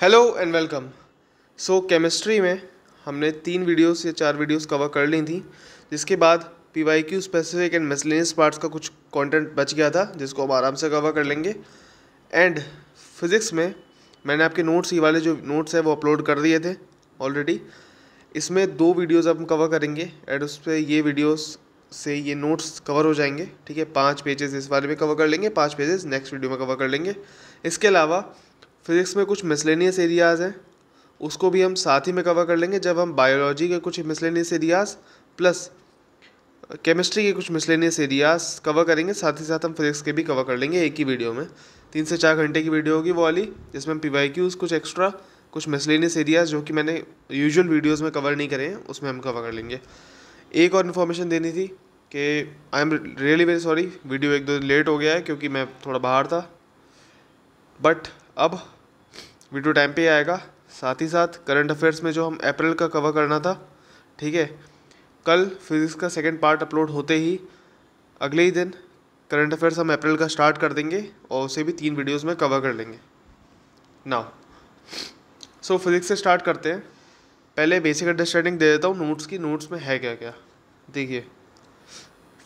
Hello and welcome. So chemistry में हमने 3 videos या 4 वीडियोस कवर कर ली थी, जिसके बाद PYQ specific and miscellaneous parts का कुछ कंटेंट बच गया था जिसको हम आराम से कवर कर लेंगे। एंड फिज़िक्स में मैंने आपके नोट्स, ये वाले जो नोट्स है वो अपलोड कर दिए थे ऑलरेडी। इसमें 2 वीडियोस हम कवर करेंगे एंड उस पर ये वीडियोस से ये नोट्स कवर हो जाएंगे। ठीक है, 5 पेजेस इस बारे में कवर कर लेंगे, 5 पेजेस नेक्स्ट वीडियो में कवर कर लेंगे। इसके अलावा फिज़िक्स में कुछ मिसलेनियस एरियाज़ हैं, उसको भी हम साथ ही में कवर कर लेंगे जब हम बायोलॉजी के कुछ मिसलेनियस एरियाज़ प्लस केमिस्ट्री के कुछ मिसलेनियस एरियाज़ कवर करेंगे। साथ ही साथ हम फिज़िक्स के भी कवर कर लेंगे एक ही वीडियो में। 3 से 4 घंटे की वीडियो होगी वो वाली, जिसमें हम पीवाईक्यूज़ कुछ एक्स्ट्रा, कुछ मिसलेनियस एरियाज़ जो कि मैंने यूजुअल वीडियोज़ में कवर नहीं करे हैं उसमें हम कवर कर लेंगे। एक और इन्फॉर्मेशन देनी थी कि I am really very sorry, video 1-2 दिन लेट हो गया है क्योंकि मैं थोड़ा बाहर था, बट अब वीडियो टाइम पे आएगा। साथ ही साथ करंट अफेयर्स में जो हम अप्रैल का कवर करना था, ठीक है, कल फिज़िक्स का सेकंड पार्ट अपलोड होते ही अगले ही दिन करंट अफेयर्स हम अप्रैल का स्टार्ट कर देंगे और उसे भी 3 वीडियोस में कवर कर लेंगे। नाउ सो फिज़िक्स से स्टार्ट करते हैं। पहले बेसिक अंडरस्टैंडिंग दे देता हूँ नोट्स की, नोट्स में है क्या क्या। देखिए,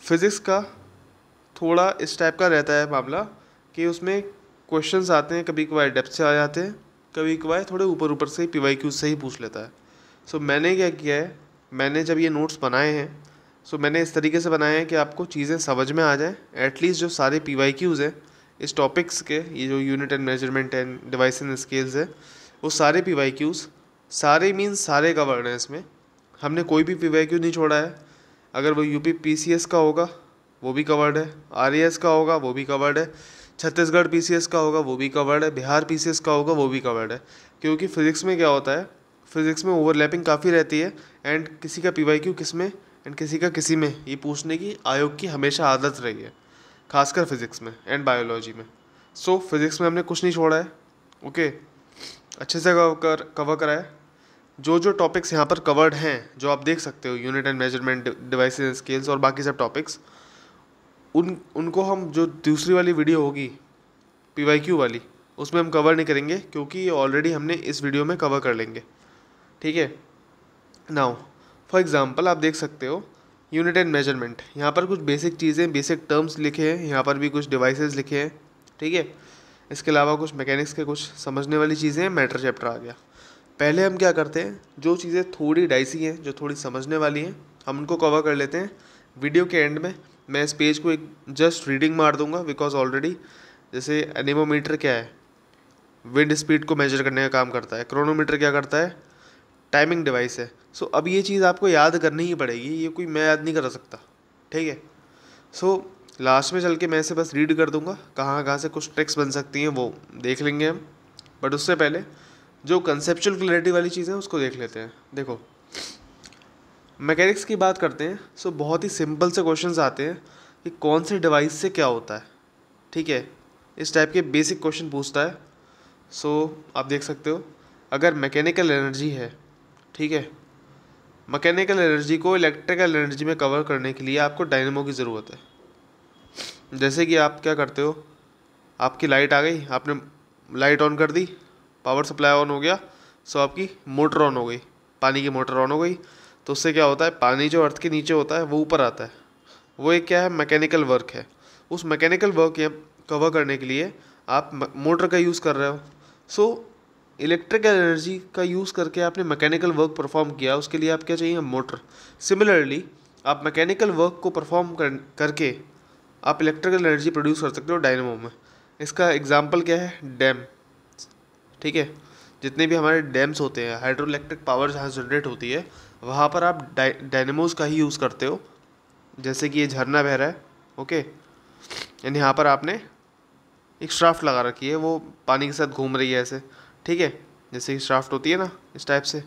फिज़िक्स का थोड़ा इस टाइप का रहता है मामला कि उसमें क्वेश्चंस आते हैं, कभी कभार डेप्थ से आ जाते हैं, कभी कभार थोड़े ऊपर ऊपर से पीवाईक्यू से ही पूछ लेता है। सो मैंने क्या किया है, मैंने जब ये नोट्स बनाए हैं, सो मैंने इस तरीके से बनाए हैं कि आपको चीज़ें समझ में आ जाएँ। एटलीस्ट जो सारे पीवाईक्यूज़ हैं इस टॉपिक्स के, ये जो unit and measurement and device and scales है, वो सारे पीवाईक्यूज़, सारे मीन्स सारे कवर्ड हैं इसमें। हमने कोई भी पीवाईक्यू नहीं छोड़ा है। अगर वो यूपी पीसीएस का होगा वो भी कवर्ड है, आरएएस का होगा वो भी कवर्ड है, छत्तीसगढ़ पीसीएस का होगा वो भी कवर्ड है, बिहार पीसीएस का होगा वो भी कवर्ड है। क्योंकि फिज़िक्स में क्या होता है, फिज़िक्स में ओवरलैपिंग काफ़ी रहती है एंड किसी का पीवाईक्यू किस में एंड किसी का किसी में, ये पूछने की आयोग की हमेशा आदत रही है, खासकर फिज़िक्स में एंड बायोलॉजी में। सो फिज़िक्स में हमने कुछ नहीं छोड़ा है। ओके, अच्छे से कवर करा है। जो जो टॉपिक्स यहाँ पर कवर्ड हैं, जो आप देख सकते हो, unit and measurement, devices, scales और बाकी सब टॉपिक्स, उनको हम जो दूसरी वाली वीडियो होगी पीवाईक्यू वाली, उसमें हम कवर नहीं करेंगे क्योंकि ये ऑलरेडी हमने इस वीडियो में कवर कर लेंगे। ठीक है, नाउ फॉर एग्जांपल आप देख सकते हो यूनिट एंड मेजरमेंट, यहाँ पर कुछ बेसिक चीज़ें, बेसिक टर्म्स लिखे हैं, यहाँ पर भी कुछ डिवाइसेस लिखे हैं। ठीक है, इसके अलावा कुछ मैकेनिक्स के कुछ समझने वाली चीज़ें हैं, मैटर चैप्टर आ गया। पहले हम क्या करते हैं, जो चीज़ें थोड़ी डाइसी हैं, जो थोड़ी समझने वाली हैं, हम उनको कवर कर लेते हैं। वीडियो के एंड में मैं इस पेज को एक जस्ट रीडिंग मार दूंगा, बिकॉज ऑलरेडी जैसे एनीमोमीटर क्या है, विंड स्पीड को मेजर करने का काम करता है। क्रोनोमीटर क्या करता है, टाइमिंग डिवाइस है। सो अब ये चीज़ आपको याद करनी ही पड़ेगी, ये कोई मैं याद नहीं कर सकता। ठीक है, सो लास्ट में चल के मैं इसे बस रीड कर दूंगा, कहाँ कहाँ से कुछ ट्रिक्स बन सकती हैं वो देख लेंगे हम। बट उससे पहले जो कंसेप्चुअल क्लैरिटी वाली चीज़ है उसको देख लेते हैं। देखो, मैकेनिक्स की बात करते हैं, सो बहुत ही सिंपल से क्वेश्चंस आते हैं कि कौन से डिवाइस से क्या होता है। ठीक है, इस टाइप के बेसिक क्वेश्चन पूछता है। सो आप देख सकते हो, अगर मैकेनिकल एनर्जी है, ठीक है, मैकेनिकल एनर्जी को इलेक्ट्रिकल एनर्जी में कवर करने के लिए आपको डायनेमो की ज़रूरत है। जैसे कि आप क्या करते हो, आपकी लाइट आ गई, आपने लाइट ऑन कर दी, पावर सप्लाई ऑन हो गया, सो आपकी मोटर ऑन हो गई, पानी की मोटर ऑन हो गई। तो उससे क्या होता है, पानी जो अर्थ के नीचे होता है वो ऊपर आता है। वो एक क्या है, मैकेनिकल वर्क है। उस मैकेनिकल वर्क या कवर करने के लिए आप मोटर का यूज़ कर रहे हो। सो इलेक्ट्रिकल एनर्जी का यूज़ करके आपने मैकेनिकल वर्क परफॉर्म किया, उसके लिए आप क्या चाहिए, मोटर। सिमिलरली आप मैकेनिकल वर्क को परफॉर्म करके आप इलेक्ट्रिकल एनर्जी प्रोड्यूस कर सकते हो डायनेमो में। इसका एग्जांपल क्या है, डैम। ठीक है, जितने भी हमारे डैम्स होते हैं, हाइड्रो इलेक्ट्रिक पावर जहाँ जनरेट होती है, वहाँ पर आप डायनेमोज का ही यूज़ करते हो। जैसे कि ये झरना बह रहा है, ओके, यानी यहाँ पर आपने एक शाफ्ट लगा रखी है, वो पानी के साथ घूम रही है ऐसे। ठीक है, जैसे कि शाफ्ट होती है ना इस टाइप से,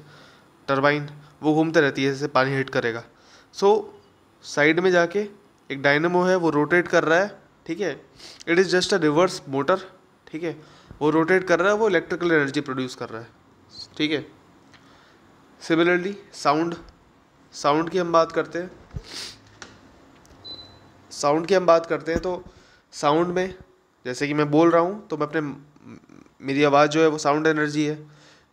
टरबाइन, वो घूमते रहती है, जैसे पानी हिट करेगा। सो साइड में जाके एक डायनेमो है, वो रोटेट कर रहा है। ठीक है, it is just a reverse motor. ठीक है, वो रोटेट कर रहा है, वो इलेक्ट्रिकल एनर्जी प्रोड्यूस कर रहा है। ठीक है, सिमिलरली साउंड, साउंड की हम बात करते हैं, साउंड की हम बात करते हैं तो साउंड में जैसे कि मैं बोल रहा हूँ तो मैं अपने, मेरी आवाज़ जो है वो साउंड एनर्जी है।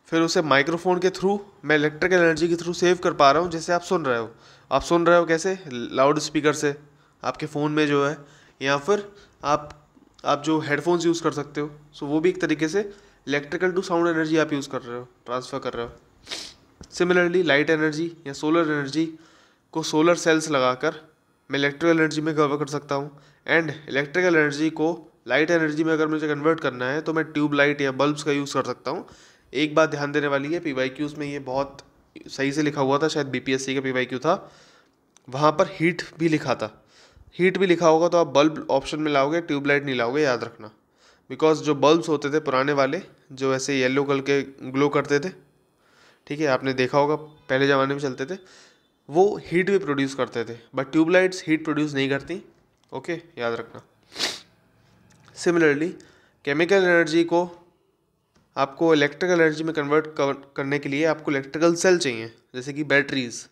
फिर उसे माइक्रोफोन के थ्रू मैं इलेक्ट्रिकल एनर्जी के थ्रू सेव कर पा रहा हूँ, जैसे आप सुन रहे हो। आप सुन रहे हो कैसे? लाउड स्पीकर से, आपके फ़ोन में जो है, या फिर आप जो हेडफोन्स यूज़ कर सकते हो। सो वो भी एक तरीके से इलेक्ट्रिकल टू साउंड एनर्जी आप यूज़ कर रहे हो, ट्रांसफ़र कर रहे हो। सिमिलरली लाइट एनर्जी या सोलर एनर्जी को सोलर सेल्स लगाकर मैं इलेक्ट्रिकल एनर्जी में कन्वर्ट कर सकता हूँ। एंड इलेक्ट्रिकल एनर्जी को लाइट एनर्जी में अगर मुझे कन्वर्ट करना है तो मैं ट्यूब लाइट या बल्ब्स का यूज़ कर सकता हूँ। एक बात ध्यान देने वाली है, PYQs में ये बहुत सही से लिखा हुआ था, शायद BPSC का PYQ था, वहाँ पर हीट भी लिखा था। हीट भी लिखा होगा तो आप बल्ब ऑप्शन में लाओगे, ट्यूबलाइट नहीं लाओगे, याद रखना। बिकॉज जो बल्ब्स होते थे पुराने वाले, जो ऐसे येलो कलर के ग्लो करते थे, ठीक है, आपने देखा होगा पहले ज़माने में चलते थे, वो हीट भी प्रोड्यूस करते थे, बट ट्यूबलाइट्स हीट प्रोड्यूस नहीं करती। ओके, याद रखना। सिमिलरली केमिकल एनर्जी को आपको इलेक्ट्रिकल एनर्जी में कन्वर्ट करने के लिए आपको इलेक्ट्रिकल सेल चाहिए, जैसे कि बैटरीज।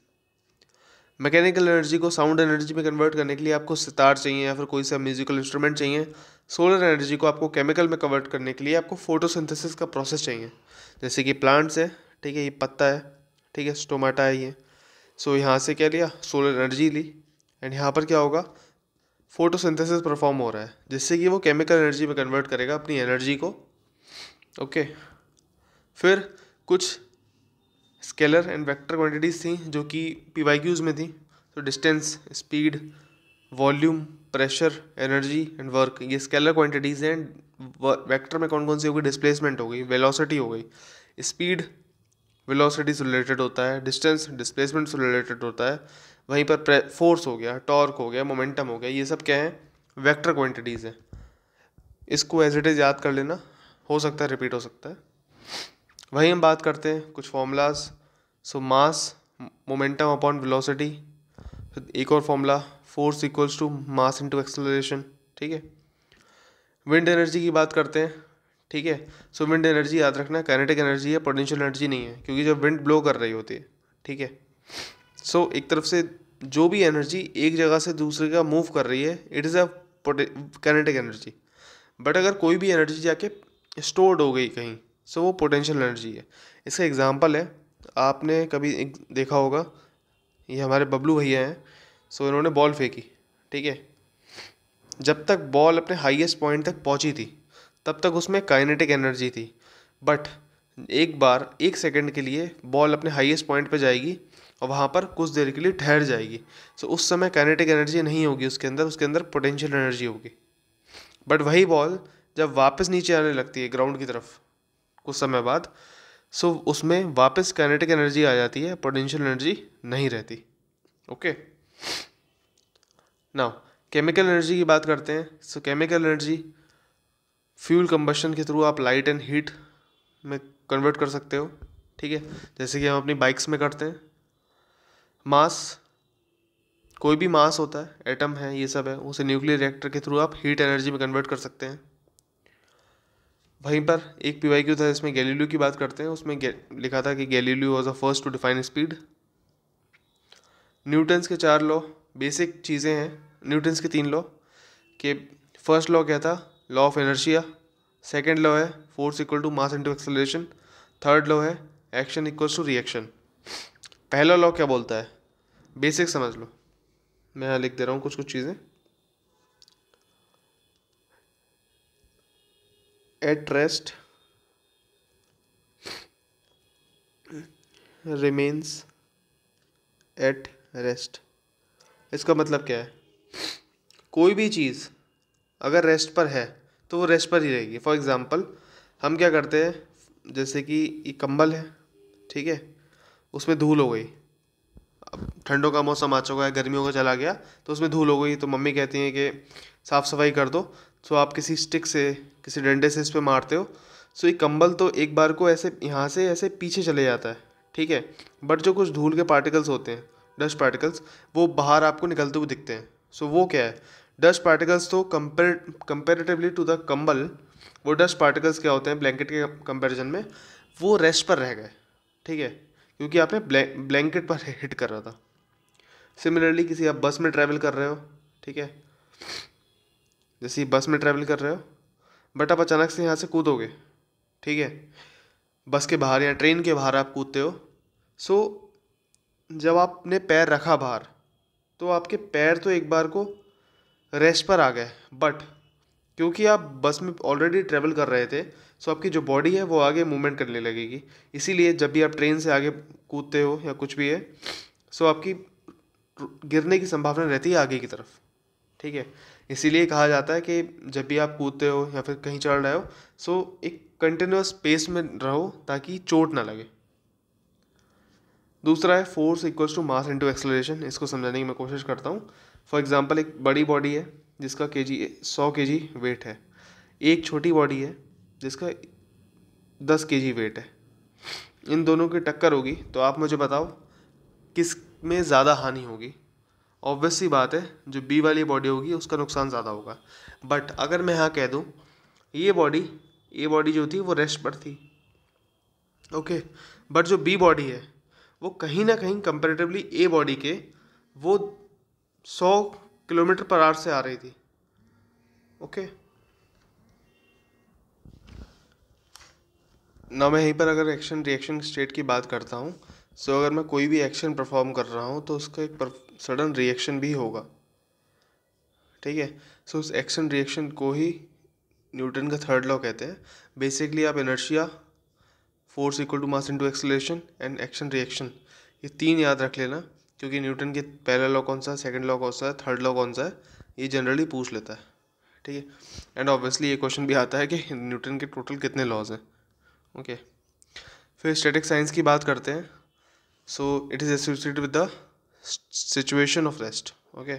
मैकेनिकल एनर्जी को साउंड एनर्जी में कन्वर्ट करने के लिए आपको सितार चाहिए या फिर कोई सा म्यूजिकल इंस्ट्रूमेंट चाहिए। सोलर एनर्जी को आपको केमिकल में कन्वर्ट करने के लिए आपको फोटोसिंथेसिस का प्रोसेस चाहिए, जैसे कि प्लांट्स है, ठीक है, ये पत्ता है, ठीक है, स्टोमाटा है ये। सो यहाँ से क्या लिया? सोलर एनर्जी ली, एंड यहाँ पर क्या होगा? फोटोसिंथेसिस परफॉर्म हो रहा है, जिससे कि वो केमिकल एनर्जी में कन्वर्ट करेगा अपनी एनर्जी को। ओके, फिर कुछ स्केलर एंड वेक्टर क्वांटिटीज़ थी जो कि PYQs में थी। तो distance, speed, volume, pressure, energy and work, ये स्केलर क्वांटिटीज़ हैं। वेक्टर में कौन कौन सी हो गई? डिस्प्लेसमेंट हो गई, वेलोसिटी हो गई, स्पीड वेलोसिटी से रिलेटेड होता है, डिस्टेंस डिस्प्लेसमेंट से रिलेटेड होता है, वहीं पर फोर्स हो गया, टॉर्क हो गया, मोमेंटम हो गया, ये सब क्या है? वेक्टर क्वांटिटीज़ हैं। इसको एज इट इज़ याद कर लेना, हो सकता है रिपीट हो सकता है। वहीं हम बात करते हैं कुछ formulas. So mass momentum upon velocity, एक और formula force equals to mass into acceleration, ठीक है। विंड एनर्जी की बात करते हैं, ठीक है। सो विंड एनर्जी याद रखना काइनेटिक एनर्जी है, पोटेंशियल एनर्जी नहीं है, क्योंकि जब विंड ब्लो कर रही होती है, ठीक है। सो एक तरफ से जो भी एनर्जी एक जगह से दूसरे का मूव कर रही है, it is a kinetic energy. But अगर कोई भी एनर्जी जाके स्टोर्ड हो गई कहीं, सो वो पोटेंशियल एनर्जी है। इसका एग्जांपल है, आपने कभी एक देखा होगा, ये हमारे बबलू भैया हैं। सो इन्होंने बॉल फेंकी, ठीक है। जब तक बॉल अपने हाईएस्ट पॉइंट तक पहुंची थी तब तक उसमें काइनेटिक एनर्जी थी। बट एक बार 1 सेकंड के लिए बॉल अपने हाईएस्ट पॉइंट पे जाएगी और वहाँ पर कुछ देर के लिए ठहर जाएगी। सो उस समय काइनेटिक एनर्जी नहीं होगी उसके अंदर पोटेंशियल एनर्जी होगी। बट वही बॉल जब वापस नीचे आने लगती है ग्राउंड की तरफ कुछ समय बाद, सो उसमें वापस काइनेटिक एनर्जी आ जाती है, पोटेंशियल एनर्जी नहीं रहती। ओके, नाउ केमिकल एनर्जी की बात करते हैं। सो केमिकल एनर्जी फ्यूल कंबशन के थ्रू आप लाइट एंड हीट में कन्वर्ट कर सकते हो, ठीक है, जैसे कि हम अपनी बाइक्स में करते हैं। मास, कोई भी मास होता है, एटम है, ये सब है, उसे न्यूक्लियर रिएक्टर के थ्रू आप हीट एनर्जी में कन्वर्ट कर सकते हैं। वहीं पर एक PYQ था जिसमें गैलीलियो की बात करते हैं, उसमें लिखा था कि Galileo was the first to define speed. Newton's के 4 लॉ बेसिक चीज़ें हैं, न्यूटन्स के 3 लॉ के। फर्स्ट लॉ क्या था? Law of inertia. Second law है force equal to mass into acceleration. Third law है एक्शन इक्वल्स टू रिएक्शन। पहला लॉ क्या बोलता है? बेसिक समझ लो, मैं यहाँ लिख दे रहा हूँ कुछ चीज़ें। At rest remains at rest. इसका मतलब क्या है? कोई भी चीज़ अगर रेस्ट पर है तो वो रेस्ट पर ही रहेगी। फॉर एग्ज़ाम्पल हम क्या करते हैं, जैसे कि ये कंबल है, ठीक है, उसमें धूल हो गई। अब ठंडों का मौसम आ चुका है, गर्मियों का चला गया, तो उसमें धूल हो गई, तो मम्मी कहती हैं कि साफ़ सफाई कर दो। सो आप किसी स्टिक से, किसी डंडे से इस पर मारते हो। सो ये कंबल तो एक बार को ऐसे यहाँ से ऐसे पीछे चले जाता है, ठीक है। बट जो कुछ धूल के पार्टिकल्स होते हैं, डस्ट पार्टिकल्स, वो बाहर आपको निकलते हुए दिखते हैं। सो वो क्या है? Dust particles. तो कंपेरेटिवली टू द कंबल, वो डस्ट पार्टिकल्स क्या होते हैं ब्लैंकेट के कंपैरिजन में? वो रेस्ट पर रह गए, ठीक है, क्योंकि आपने ब्लैंकेट पर हिट कर रहा था। सिमिलरली किसी आप बस में ट्रैवल कर रहे हो, ठीक है, जैसे बस में ट्रैवल कर रहे हो, बट आप अचानक से यहाँ से कूदोगे, ठीक है, बस के बाहर या ट्रेन के बाहर आप कूदते हो, सो जब आपने पैर रखा बाहर तो आपके पैर तो एक बार को रेस्ट पर आ गए, बट क्योंकि आप बस में ऑलरेडी ट्रेवल कर रहे थे, सो आपकी जो बॉडी है वो आगे मूवमेंट करने लगेगी। इसीलिए जब भी आप ट्रेन से आगे कूदते हो या कुछ भी है, सो आपकी गिरने की संभावना रहती है आगे की तरफ। ठीक है, इसीलिए कहा जाता है कि जब भी आप कूदते हो या फिर कहीं चढ़ रहे हो, सो एक कंटिन्यूअस पेस में रहो ताकि चोट ना लगे। दूसरा है force equals to mass into acceleration. इसको समझाने की मैं कोशिश करता हूँ। फॉर एग्जांपल, एक बड़ी बॉडी है जिसका 100 केजी वेट है, एक छोटी बॉडी है जिसका 10 केजी वेट है। इन दोनों की टक्कर होगी तो आप मुझे बताओ किस में ज़्यादा हानि होगी। ऑब्वियस सी बात है, जो बी वाली बॉडी होगी उसका नुकसान ज़्यादा होगा। बट अगर मैं यहाँ कह दूँ ये बॉडी जो थी वो रेस्ट पर थी, ओके, बट जो बी बॉडी है वो कहीं ना कहीं कंपेरेटिवली ए बॉडी के वो 100 किलोमीटर पर आवर से आ रही थी, ओके। ना मैं यहीं पर अगर एक्शन रिएक्शन स्टेट की बात करता हूँ, सो अगर मैं कोई भी एक्शन परफॉर्म कर रहा हूँ तो उसका एक सडन रिएक्शन भी होगा, ठीक है। सो उस एक्शन रिएक्शन को ही न्यूटन का थर्ड लॉ कहते हैं। बेसिकली आप inertia, force equal to mass into acceleration and action reaction, ये तीन याद रख लेना, क्योंकि न्यूटन के पहला लॉ कौन सा है, सेकंड लॉ कौन सा है, थर्ड लॉ कौन सा है, ये जनरली पूछ लेता है, ठीक है। एंड ऑब्वियसली ये क्वेश्चन भी आता है कि न्यूटन के टोटल कितने लॉज हैं, ओके। फिर स्टैटिक साइंस की बात करते हैं। So it is associated with the situation of rest, okay,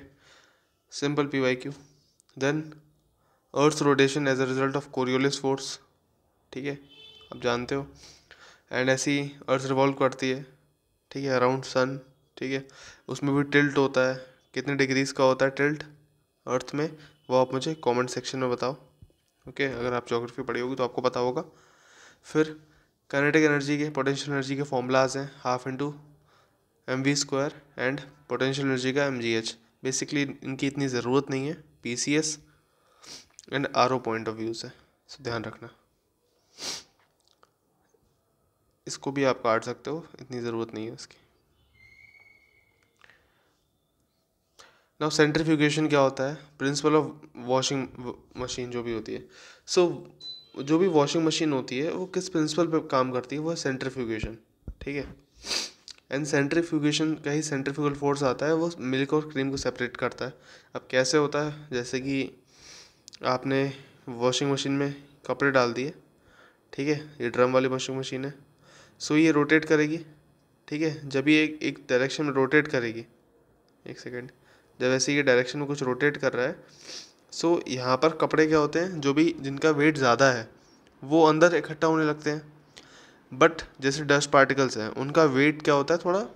simple PYQ। Then earth rotation as a result of Coriolis force, ठीक है, आप जानते हो। एंड ऐसी अर्थ रिवॉल्व करती है, ठीक है, अराउंड सन, ठीक है। उसमें भी टिल्ट होता है, कितने डिग्रीज का होता है टिल्ट अर्थ में, वो आप मुझे कमेंट सेक्शन में बताओ, ओके। अगर आप ज्योग्राफी पढ़ी होगी तो आपको पता होगा। फिर काइनेटिक एनर्जी के, पोटेंशियल एनर्जी के फॉर्मूलाज हैं, half into mv² and potential energy का mgh। बेसिकली इनकी इतनी ज़रूरत नहीं है, PCS and RO point of view से, सो ध्यान रखना। इसको भी आप काट सकते हो, इतनी ज़रूरत नहीं है इसकी। नाउ सेंट्रीफ्यूगेशन क्या होता है, प्रिंसिपल ऑफ वॉशिंग मशीन जो भी होती है। सो जो भी वॉशिंग मशीन होती है वो किस प्रिंसिपल पे काम करती है, वो है सेंट्रीफ्यूगेशन, ठीक है। एंड सेंट्रीफ्यूगेशन का ही सेंट्रीफ्यूगल फोर्स आता है, वो मिल्क और क्रीम को सेपरेट करता है। अब कैसे होता है, जैसे कि आपने वॉशिंग मशीन में कपड़े डाल दिए, ठीक है, ये ड्रम वाली वॉशिंग मशीन है। सो ये रोटेट करेगी, ठीक है। जब ये एक डायरेक्शन में रोटेट करेगी, एक सेकेंड, जब ऐसे ये डायरेक्शन में कुछ रोटेट कर रहा है, सो यहाँ पर कपड़े क्या होते हैं, जो भी जिनका वेट ज़्यादा है वो अंदर इकट्ठा होने लगते हैं। बट जैसे डस्ट पार्टिकल्स हैं उनका वेट क्या होता है, थोड़ा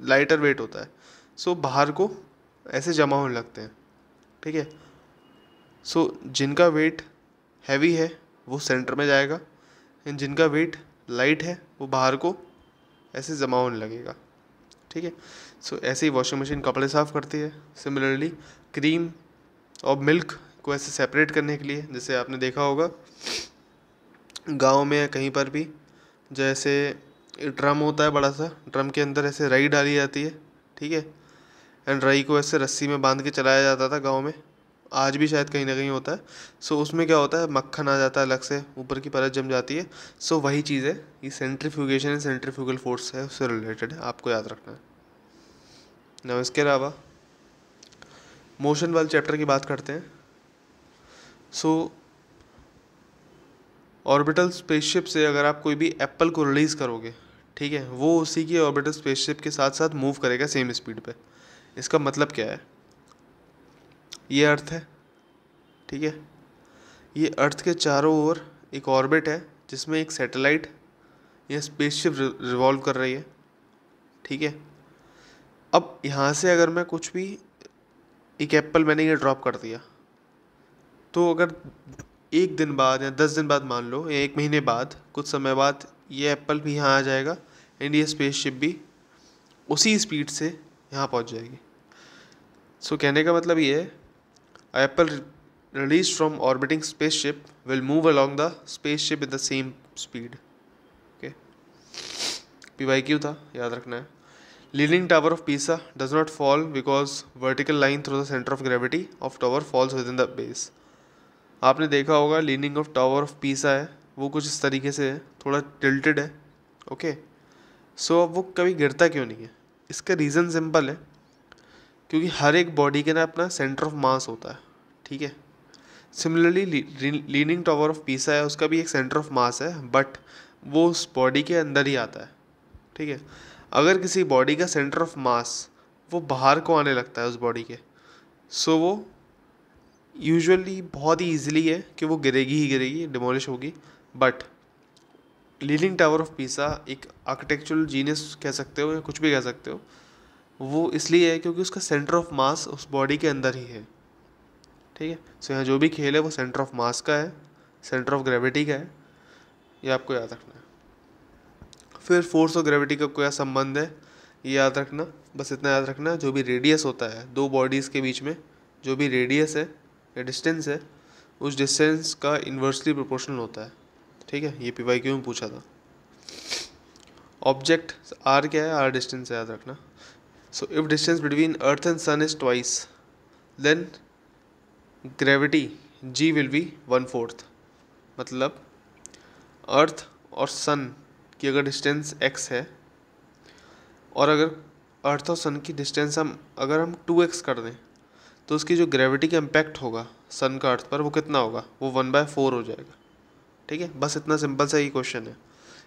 लाइटर वेट होता है, सो बाहर को ऐसे जमा होने लगते हैं, ठीक है। सो जिनका वेट हैवी है वो सेंटर में जाएगा, एंड जिनका वेट लाइट है वो बाहर को ऐसे जमा होने लगेगा, ठीक है। सो ऐसे ही वॉशिंग मशीन कपड़े साफ़ करती है। सिमिलरली क्रीम और मिल्क को ऐसे सेपरेट करने के लिए, जैसे आपने देखा होगा गांव में कहीं पर भी, जैसे ड्रम होता है बड़ा सा, ड्रम के अंदर ऐसे रई डाली जाती है, ठीक है, एंड रई को ऐसे रस्सी में बांध के चलाया जाता था गांव में, आज भी शायद कहीं ना कहीं होता है। सो उसमें क्या होता है, मक्खन आ जाता है अलग से, ऊपर की परत जम जाती है। सो वही चीज़ है, ये सेंट्रीफ्यूगेशन एंड सेंट्रीफ्यूगल फोर्स है, उससे रिलेटेड है, आपको याद रखना है ना। इसके अलावा मोशन वाले चैप्टर की बात करते हैं। सो ऑर्बिटल स्पेसशिप से अगर आप कोई भी एप्पल को रिलीज़ करोगे, ठीक है, वो उसी की ऑर्बिटल स्पेसशिप के साथ साथ मूव करेगा सेम स्पीड पे। इसका मतलब क्या है, ये अर्थ है, ठीक है, ये अर्थ के चारों ओर एक ऑर्बिट है जिसमें एक सैटेलाइट या स्पेसशिप रिवॉल्व कर रही है, ठीक है। अब यहाँ से अगर मैं कुछ भी एक एप्पल मैंने ये ड्रॉप कर दिया, तो अगर एक दिन बाद या 10 दिन बाद मान लो, या एक महीने बाद, कुछ समय बाद ये एप्पल भी यहाँ आ जाएगा, एंड ये स्पेसशिप भी उसी स्पीड से यहाँ पहुँच जाएगी। सो कहने का मतलब ये है, Apple released from orbiting spaceship will move along the spaceship with the same speed, PYQ था, याद रखना है। Leaning tower of Pisa does not fall because vertical line through the centre of gravity of tower falls within the base. आपने देखा होगा leaning of tower of पीसा है वो कुछ इस तरीके से है, थोड़ा टिल्टेड है। ओके, सो अब वो कभी गिरता क्यों नहीं है? इसका रीज़न सिंपल है, क्योंकि हर एक बॉडी के ना अपना सेंटर ऑफ मास होता है, ठीक है। सिमिलरली लीनिंग टावर ऑफ पीसा है, उसका भी एक सेंटर ऑफ मास है, बट वो उस बॉडी के अंदर ही आता है, ठीक है। अगर किसी बॉडी का सेंटर ऑफ मास वो बाहर को आने लगता है उस बॉडी के, सो वो यूजुअली बहुत ही ईजिली है कि वो गिरेगी ही गिरेगी, डिमोलिश होगी। बट लीनिंग टावर ऑफ पीसा एक आर्किटेक्चरल जीनियस कह सकते हो या कुछ भी कह सकते हो, वो इसलिए है क्योंकि उसका सेंटर ऑफ मास उस बॉडी के अंदर ही है, ठीक है। सो यहाँ जो भी खेल है वो सेंटर ऑफ मास का है, सेंटर ऑफ ग्रेविटी का है, ये आपको याद रखना है। फिर फोर्स और ग्रेविटी का क्या संबंध है ये याद रखना, बस इतना याद रखना, जो भी रेडियस होता है दो बॉडीज़ के बीच में, जो भी रेडियस है या डिस्टेंस है, उस डिस्टेंस का इन्वर्सली प्रोपोर्शनल होता है, ठीक है। ये PYQ में पूछा था। ऑब्जेक्ट आर क्या है? आर डिस्टेंस है, याद रखना। So if distance between earth and sun is twice, then gravity G will be 1/4। मतलब अर्थ और सन की अगर डिस्टेंस x है, और अगर अर्थ और सन की डिस्टेंस अगर हम 2x कर दें, तो उसकी जो ग्रेविटी का इम्पैक्ट होगा सन का अर्थ पर वो कितना होगा? वो 1/4 हो जाएगा, ठीक है। बस इतना सिंपल सा ये क्वेश्चन है।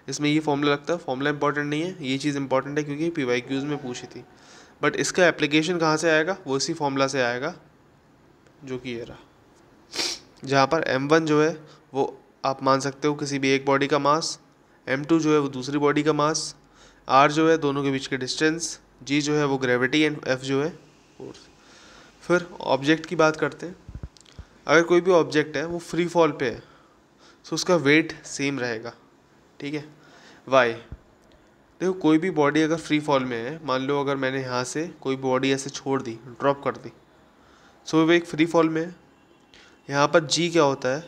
इसमें ये फॉर्मूला लगता है, फॉर्मूला इंपॉर्टेंट नहीं है, ये चीज़ इंपॉर्टेंट है क्योंकि PYQs में पूछी थी। बट इसका एप्लीकेशन कहाँ से आएगा? वो इसी फॉर्मूला से आएगा जो कि ये रहा, जहाँ पर m1 जो है वो आप मान सकते हो किसी भी एक बॉडी का मास, m2 जो है वो दूसरी बॉडी का मास, r जो है दोनों के बीच के डिस्टेंस, g जो है वो ग्रेविटी एंड f जो है फोर्स। फिर ऑब्जेक्ट की बात करते हैं। अगर कोई भी ऑब्जेक्ट है वो फ्री फॉल पे है, तो उसका वेट सेम रहेगा, ठीक है। वाई? देखो कोई भी बॉडी अगर फ्री फॉल में है, मान लो अगर मैंने यहाँ से कोई बॉडी ऐसे छोड़ दी, ड्रॉप कर दी, सो वो एक फ्री फॉल में है। यहाँ पर G क्या होता है?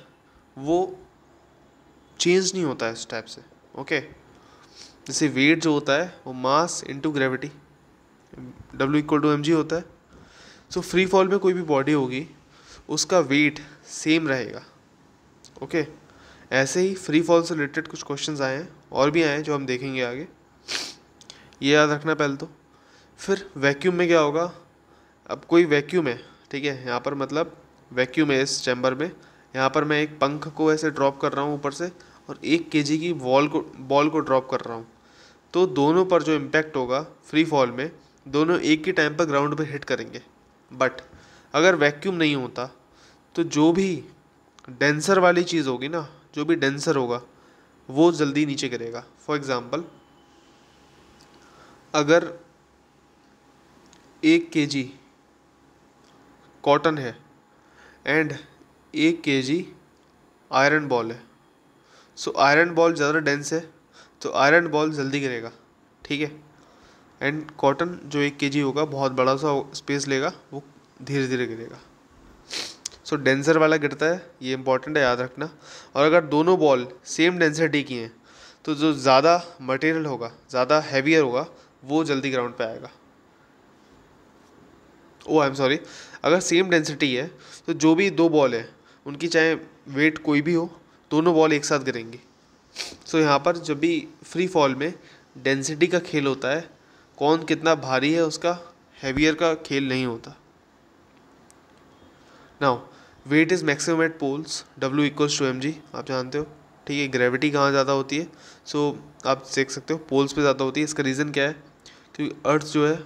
वो चेंज नहीं होता है इस टाइप से, ओके। जैसे वेट जो होता है वो mass into gravity, W = mg होता है। सो फ्री फॉल में कोई भी बॉडी होगी उसका वेट सेम रहेगा, ओके। ऐसे ही फ्री फॉल से रिलेटेड कुछ क्वेश्चंस आए हैं, और भी आए हैं जो हम देखेंगे आगे, ये याद रखना पहले तो। फिर वैक्यूम में क्या होगा? अब कोई वैक्यूम है, ठीक है, यहाँ पर मतलब वैक्यूम है इस चैम्बर में, यहाँ पर मैं एक पंख को ऐसे ड्रॉप कर रहा हूँ ऊपर से, और 1 kg की बॉल को ड्रॉप कर रहा हूँ, तो दोनों पर जो इम्पैक्ट होगा फ्री फॉल में, दोनों एक ही टाइम पर ग्राउंड पर हिट करेंगे। बट अगर वैक्यूम नहीं होता तो जो भी डेंसर वाली चीज़ होगी ना, जो भी डेंसर होगा वो जल्दी नीचे गिरेगा। फॉर एग्ज़ाम्पल, अगर 1 kg कॉटन है एंड 1 kg आयरन बॉल है, सो आयरन बॉल ज़्यादा डेंस है तो आयरन बॉल जल्दी गिरेगा, ठीक है। एंड कॉटन जो 1 kg होगा बहुत बड़ा सा स्पेस लेगा, वो धीरे धीरे गिरेगा। सो डेंसर वाला गिरता है, ये इंपॉर्टेंट है, याद रखना। और अगर दोनों बॉल सेम डेंसिटी की हैं तो जो ज़्यादा मटेरियल होगा, ज़्यादा हैवियर होगा, वो जल्दी ग्राउंड पे आएगा। ओ आई एम सॉरी, अगर सेम डेंसिटी है तो जो भी दो बॉल है उनकी चाहे वेट कोई भी हो, दोनों बॉल एक साथ गिरेंगी। सो यहाँ पर जब भी फ्री फॉल में डेंसिटी का खेल होता है, कौन कितना भारी है उसका हैवियर का खेल नहीं होता। Now weight is maximum at poles, W = mg, आप जानते हो, ठीक है। ग्रेविटी कहाँ ज़्यादा होती है? सो आप देख सकते हो पोल्स पे ज़्यादा होती है। इसका रीज़न क्या है? क्योंकि अर्थ जो है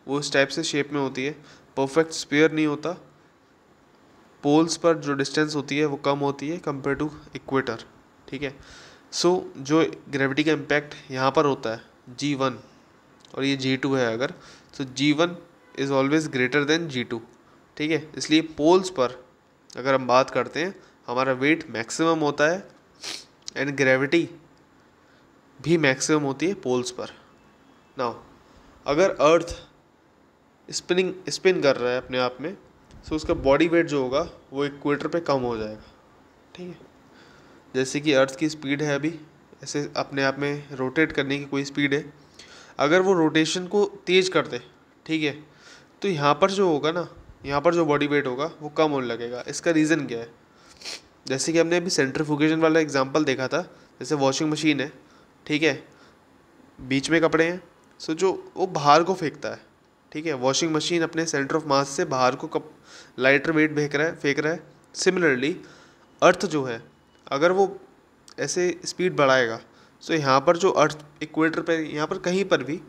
वो इस टाइप से शेप में होती है, परफेक्ट स्फीयर नहीं होता। पोल्स पर जो डिस्टेंस होती है वो कम होती है कंपेयर टू इक्वेटर, ठीक है। सो जो ग्रेविटी का इम्पैक्ट यहाँ पर होता है G1 और ये G2 है, अगर तो G1 is always greater than G2, ठीक है। इसलिए पोल्स पर अगर हम बात करते हैं हमारा वेट मैक्सिमम होता है एंड ग्रेविटी भी मैक्सिमम होती है पोल्स पर। नाउ अगर अर्थ स्पिन कर रहा है अपने आप में, तो उसका बॉडी वेट जो होगा वो इक्वेटर पे कम हो जाएगा, ठीक है। जैसे कि अर्थ की स्पीड है अभी ऐसे अपने आप में रोटेट करने की कोई स्पीड है, अगर वो रोटेशन को तेज़ कर दे, ठीक है, तो यहाँ पर जो होगा ना, यहाँ पर जो बॉडी वेट होगा वो कम होने लगेगा। इसका रीज़न क्या है? जैसे कि हमने अभी सेंट्रीफ्यूगेशन वाला एग्जांपल देखा था, जैसे वॉशिंग मशीन है, ठीक है, बीच में कपड़े हैं, सो जो वो बाहर को फेंकता है, ठीक है, वॉशिंग मशीन अपने सेंटर ऑफ मास से बाहर को कप लाइटर वेट फेंक रहा है। सिमिलरली अर्थ जो है, अगर वो ऐसे स्पीड बढ़ाएगा, सो यहाँ पर जो अर्थ इक्वेटर पे, यहाँ पर कहीं पर भी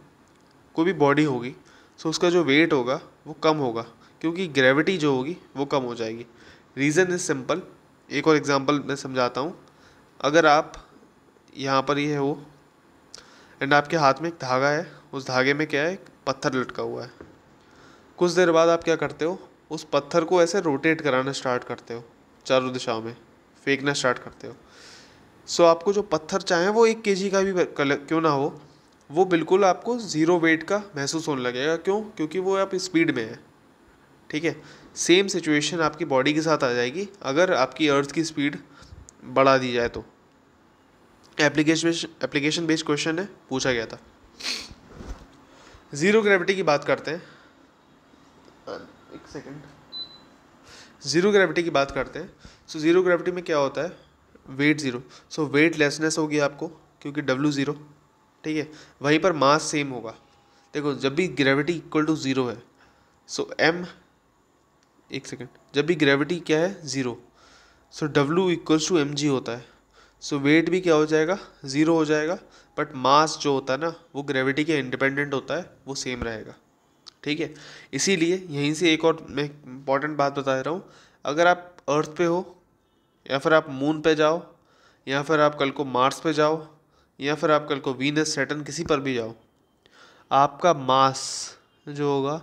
कोई भी बॉडी होगी, सो उसका जो वेट होगा वो कम होगा, क्योंकि ग्रेविटी जो होगी वो कम हो जाएगी। Reason is simple. एक और एग्जांपल मैं समझाता हूँ। अगर आप यहाँ पर ये हो एंड आपके हाथ में एक धागा है, उस धागे में क्या है, एक पत्थर लटका हुआ है। कुछ देर बाद आप क्या करते हो, उस पत्थर को ऐसे रोटेट कराना स्टार्ट करते हो, चारों दिशाओं में फेंकना स्टार्ट करते हो। सो आपको जो पत्थर चाहे वो 1 kg का भी क्यों ना हो, वो बिल्कुल आपको ज़ीरो वेट का महसूस होने लगेगा। क्यों? क्योंकि वो आप स्पीड में है, ठीक है। सेम सिचुएशन आपकी बॉडी के साथ आ जाएगी अगर आपकी अर्थ की स्पीड बढ़ा दी जाए तो। एप्लीकेशन बेस्ड क्वेश्चन है, पूछा गया था। ज़ीरो ग्रेविटी की बात करते हैं, एक सेकेंड, ज़ीरो ग्रेविटी की बात करते हैं। सो ज़ीरो ग्रेविटी में क्या होता है, वेट ज़ीरो, सो वेट लेसनेस होगी आपको, क्योंकि डब्ल्यू ज़ीरो, ठीक है। वहीं पर मास सेम होगा। देखो, जब भी ग्रेविटी इक्वल टू ज़ीरो है, सो एम, एक सेकेंड, जब भी ग्रेविटी क्या है, zero, so W equals to M G होता है। सो वेट भी क्या हो जाएगा, ज़ीरो हो जाएगा, बट मास जो होता है ना, वो ग्रेविटी के इंडिपेंडेंट होता है, वो सेम रहेगा, ठीक है। इसीलिए यहीं से एक और मैं इम्पॉर्टेंट बात बता रहा हूँ। अगर आप अर्थ पे हो, या फिर आप मून पे जाओ, या फिर आप कल को मार्स पे जाओ, या फिर आप कल को वीनस सैटर्न किसी पर भी जाओ, आपका मास जो होगा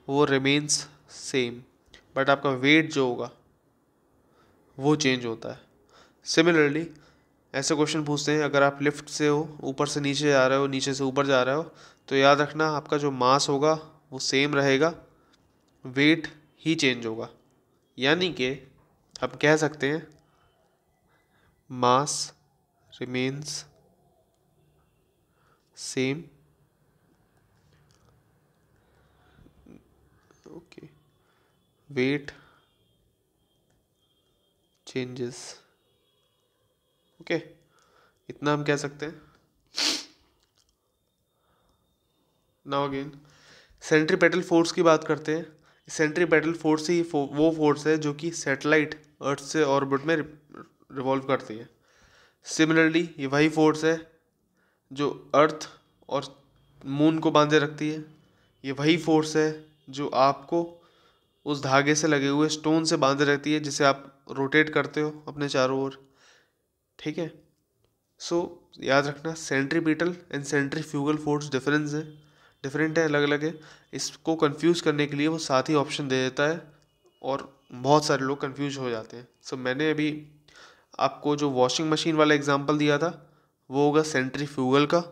वो रिमेन्स सेम, बट आपका वेट जो होगा वो चेंज होता है। सिमिलरली ऐसे क्वेश्चन पूछते हैं, अगर आप लिफ्ट से हो, ऊपर से नीचे जा रहे हो, नीचे से ऊपर जा रहे हो, तो याद रखना आपका जो मास होगा वो सेम रहेगा, वेट ही चेंज होगा। यानी कि आप कह सकते हैं mass remains same, okay, weight changes, okay, इतना हम कह सकते हैं। नाउ अगेन सेंट्रीपेटल फोर्स की बात करते हैं। सेंट्रीपेटल फोर्स ही वो फोर्स है जो कि सैटेलाइट अर्थ से ऑर्बिट में रिवॉल्व करती है। सिमिलरली ये वही फोर्स है जो अर्थ और मून को बांधे रखती है। ये वही फोर्स है जो आपको उस धागे से लगे हुए स्टोन से बांधे रखती है, जिसे आप रोटेट करते हो अपने चारों ओर, ठीक है। सो याद रखना, centripetal and centrifugal force different है, अलग अलग है। इसको कंफ्यूज करने के लिए वो साथ ही ऑप्शन दे देता है, और बहुत सारे लोग कंफ्यूज हो जाते हैं। सो मैंने अभी आपको जो वॉशिंग मशीन वाला एग्जांपल दिया था वो होगा सेंट्रीफ्यूगल का,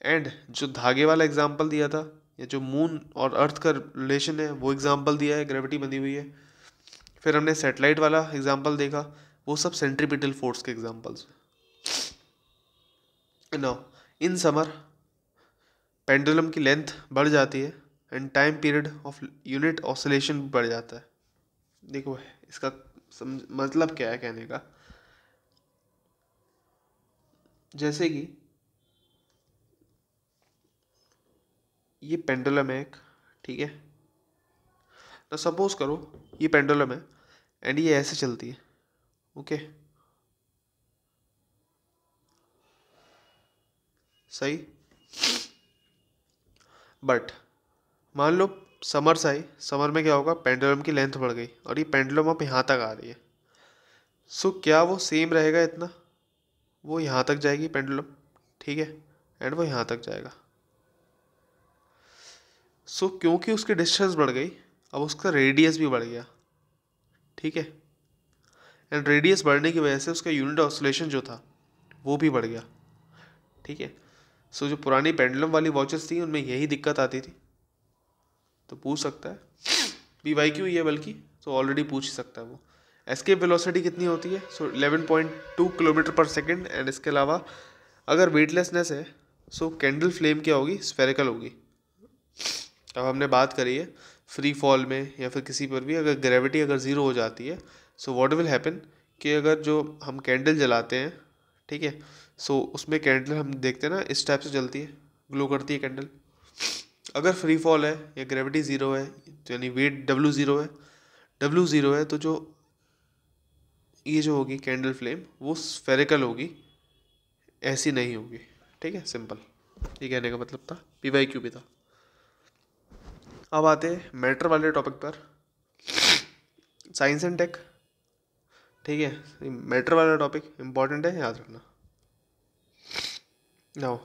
एंड जो धागे वाला एग्जांपल दिया था, या जो मून और अर्थ का रिलेशन है, वो एग्जांपल दिया है, ग्रेविटी बनी हुई है। फिर हमने सैटेलाइट वाला एग्जांपल देखा, वो सब सेंट्रीपिटल फोर्स के examples. Now in summer pendulum की लेंथ बढ़ जाती है and time period of unit oscillation भी बढ़ जाता है। देखो इसका मतलब क्या है कहने का, जैसे कि ये पेंडुलम है एक, ठीक है, तो सपोज करो ये पेंडुलम है एंड ये ऐसे चलती है, ओके, सही। बट मान लो समर्स आई, समर में क्या होगा, पेंडुलम की लेंथ बढ़ गई और ये पेंडुलम अब यहाँ तक आ रही है। सो क्या वो सेम रहेगा इतना? वो यहाँ तक जाएगी पेंडुलम, ठीक है, एंड वो यहाँ तक जाएगा। सो क्योंकि उसकी डिस्टेंस बढ़ गई, अब उसका रेडियस भी बढ़ गया, ठीक है, एंड रेडियस बढ़ने की वजह से उसका यूनिट ऑसिलेशन जो था वो भी बढ़ गया, ठीक है। सो जो पुरानी पेंडुलम वाली वॉचेस थी उनमें यही दिक्कत आती थी। तो पूछ सकता है, PYQ ही है बल्कि, तो ऑलरेडी पूछ सकता है वो। एस्केप वेलोसिटी कितनी होती है? सो 11.2 किलोमीटर पर सेकेंड, एंड इसके अलावा अगर वेटलेसनेस है सो कैंडल फ्लेम क्या होगी, स्फेरिकल होगी। अब हमने बात करी है फ्री फॉल में या फिर किसी पर भी अगर ग्रेविटी अगर ज़ीरो हो जाती है सो व्हाट विल हैपन कि अगर जो हम कैंडल जलाते हैं, ठीक है, सो उसमें कैंडल हम देखते हैं ना इस टाइप से जलती है, ग्लो करती है कैंडल। अगर फ्री फॉल है या ग्रेविटी ज़ीरो है तो यानी वेट डब्ल्यू ज़ीरो है, डब्ल्यू ज़ीरो है तो जो ये जो होगी कैंडल फ्लेम वो स्फेरिकल होगी, ऐसी नहीं होगी। ठीक है, सिंपल, ये कहने का मतलब था, PYQ भी था। अब आते हैं मैटर वाले टॉपिक पर, साइंस एंड टेक। ठीक है, मैटर वाला टॉपिक इंपॉर्टेंट है, याद रखना। नाउ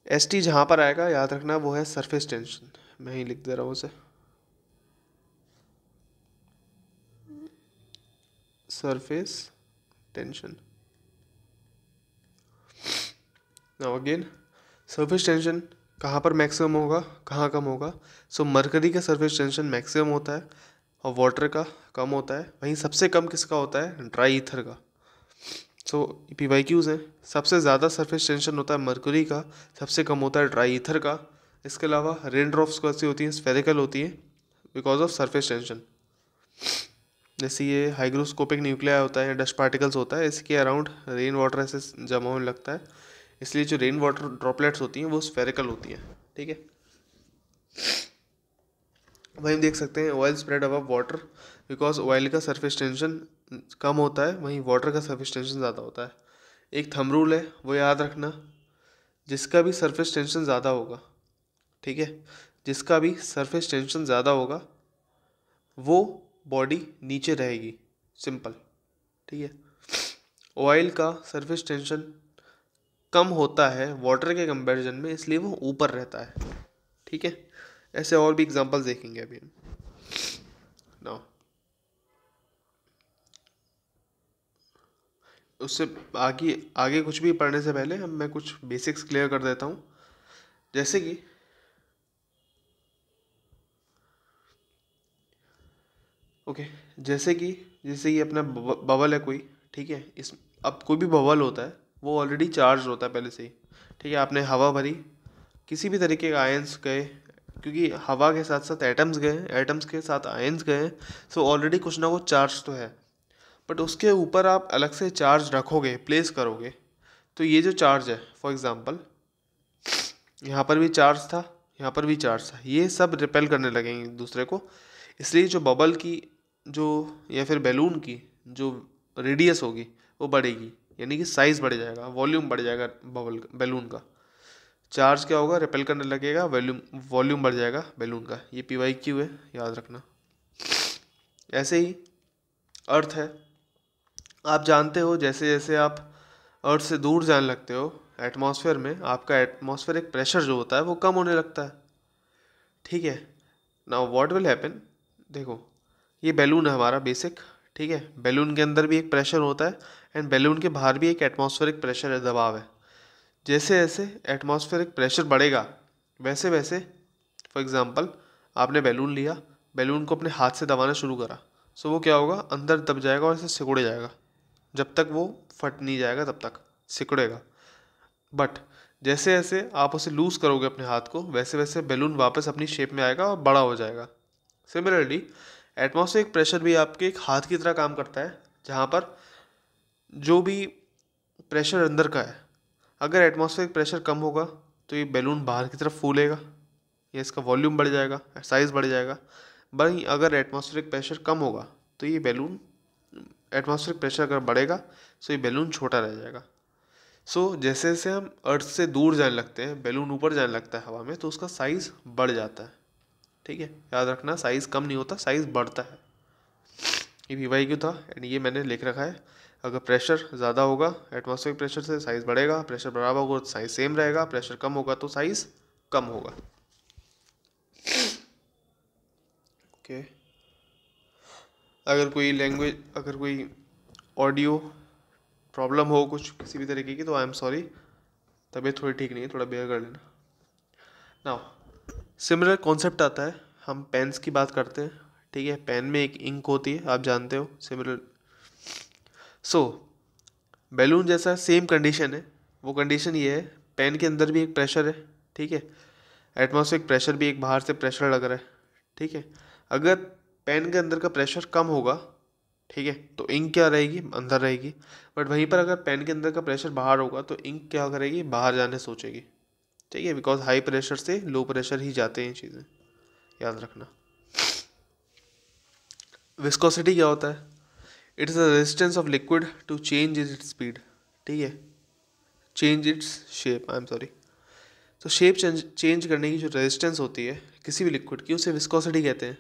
ST जहाँ पर आएगा याद रखना वो है सरफेस टेंशन, मैं ही लिख दे रहा हूँ उसे, surface tension. Now again surface tension कहाँ पर मैक्सिमम होगा, कहाँ कम होगा। सो मरकरी का सरफेस टेंशन मैक्सिमम होता है और वाटर का कम होता है। वहीं सबसे कम किसका होता है, ड्राई ईथर का। सो PYQs हैं, सबसे ज़्यादा सरफेस टेंशन होता है मरकरी का, सबसे कम होता है ड्राई ईथर का। इसके अलावा रेन ड्रॉप्स कैसी होती हैं, स्फेरिकल होती हैं बिकॉज ऑफ सरफेस टेंशन। जैसे ये हाइग्रोस्कोपिक न्यूक्लिया होता है, डस्ट पार्टिकल्स होता है, इसके अराउंड रेन वाटर ऐसे जमा होने लगता है, इसलिए जो रेन वाटर ड्रॉपलेट्स होती हैं वो स्फेरिकल होती हैं। ठीक है, वहीं देख सकते हैं oil spread above water because oil का सरफेस टेंशन कम होता है, वहीं वाटर का सरफेस टेंशन ज़्यादा होता है। एक थंब रूल है वो याद रखना, जिसका भी सरफेस टेंशन ज़्यादा होगा, ठीक है, जिसका भी सरफेस टेंशन ज़्यादा होगा वो बॉडी नीचे रहेगी, सिंपल। ठीक है, ऑयल का सरफेस टेंशन कम होता है वाटर के कंपैरिजन में, इसलिए वो ऊपर रहता है। ठीक है, ऐसे और भी एग्जांपल्स देखेंगे अभी हम। नाउ उससे आगे आगे कुछ भी पढ़ने से पहले मैं कुछ बेसिक्स क्लियर कर देता हूँ। जैसे कि जैसे कि अपना बबल है कोई, ठीक है, इस अब कोई भी बबल होता है वो ऑलरेडी चार्ज होता है पहले से ही। ठीक है, आपने हवा भरी, किसी भी तरीके के आयंस गए, क्योंकि हवा के साथ साथ एटम्स गए, एटम्स के साथ आयंस गए, सो ऑलरेडी कुछ ना कुछ चार्ज तो है। बट उसके ऊपर आप अलग से चार्ज रखोगे, प्लेस करोगे, तो ये जो चार्ज है, फॉर एग्जांपल यहाँ पर भी चार्ज था, यहाँ पर भी चार्ज था, ये सब रिपेल करने लगेंगे एक दूसरे को। इसलिए जो बबल की जो या फिर बैलून की जो रेडियस होगी वो बढ़ेगी, यानी कि साइज़ बढ़ जाएगा, वॉल्यूम बढ़ जाएगा बैलून का। चार्ज क्या होगा, रिपेल करने लगेगा, वॉल्यूम बढ़ जाएगा बैलून का। ये PYQ है, याद रखना। ऐसे ही अर्थ है, आप जानते हो जैसे जैसे आप अर्थ से दूर जाने लगते हो एटमॉस्फेयर में, आपका एटमॉस्फेरिक प्रेशर जो होता है वो कम होने लगता है। ठीक है, नाउ व्हाट विल हैपन, देखो ये बैलून है हमारा बेसिक, ठीक है, बैलून के अंदर भी एक प्रेशर होता है एंड बैलून के बाहर भी एक एटमॉस्फेरिक प्रेशर है, दबाव है। जैसे जैसे एटमॉस्फेरिक प्रेशर बढ़ेगा वैसे वैसे, फॉर एग्जांपल आपने बैलून लिया, बैलून को अपने हाथ से दबाना शुरू करा, सो वो क्या होगा, अंदर दब जाएगा और ऐसे सिकुड़ जाएगा, जब तक वो फट नहीं जाएगा तब तक सिकुड़ेगा। बट जैसे जैसे आप उसे लूज़ करोगे अपने हाथ को, वैसे वैसे बैलून वापस अपनी शेप में आएगा और बड़ा हो जाएगा। सिमिलरली एटमॉस्फेरिक प्रेशर भी आपके एक हाथ की तरह काम करता है, जहाँ पर जो भी प्रेशर अंदर का है, अगर एटमॉस्फेरिक प्रेशर कम होगा तो ये बैलून बाहर की तरफ फूलेगा या इसका वॉल्यूम बढ़ जाएगा, साइज़ बढ़ जाएगा। वहीं अगर एटमॉस्फेरिक प्रेशर कम होगा तो ये बैलून, एटमॉस्फेरिक प्रेशर अगर बढ़ेगा तो ये बैलून छोटा रह जाएगा। सो जैसे जैसे हम अर्थ से दूर जाने लगते हैं, बैलून ऊपर जाने लगता है हवा में, तो उसका साइज़ बढ़ जाता है। ठीक है, याद रखना, साइज़ कम नहीं होता, साइज़ बढ़ता है। ये PYQ था एंड ये मैंने लिख रखा है। अगर प्रेशर ज़्यादा होगा एटमॉस्फेरिक प्रेशर से, साइज़ बढ़ेगा, प्रेशर बराबर होगा तो साइज़ सेम रहेगा, प्रेशर कम होगा तो साइज़ कम होगा। ओके, अगर कोई ऑडियो प्रॉब्लम हो कुछ किसी भी तरीके की तो आई एम सॉरी, तबीयत थोड़ी ठीक नहीं है, थोड़ा बेयर कर लेना। नाउ सिमिलर कॉन्सेप्ट आता है, हम पेन्स की बात करते हैं, ठीक है, पेन में एक इंक होती है, आप जानते हो, सिमिलर। सो बैलून जैसा सेम कंडीशन है, वो कंडीशन ये है, पेन के अंदर भी एक प्रेशर है, ठीक है, एटमॉस्फेरिक प्रेशर भी एक बाहर से प्रेशर लग रहा है, ठीक है। अगर पेन के अंदर का प्रेशर कम होगा, ठीक है, तो इंक क्या रहेगी, अंदर रहेगी। बट वहीं पर अगर पेन के अंदर का प्रेशर बाहर होगा तो इंक क्या करेगी, बाहर जाने सोचेगी, ठीक है, बिकॉज हाई प्रेशर से लो प्रेशर ही जाते हैं चीज़ें, याद रखना। विस्कोसिटी क्या होता है, it is the resistance of liquid to change its speed, ठीक है, change its shape, I am sorry. तो शेप चेंज करने की जो रेजिस्टेंस होती है किसी भी लिक्विड की, उसे विस्कोसिटी कहते हैं।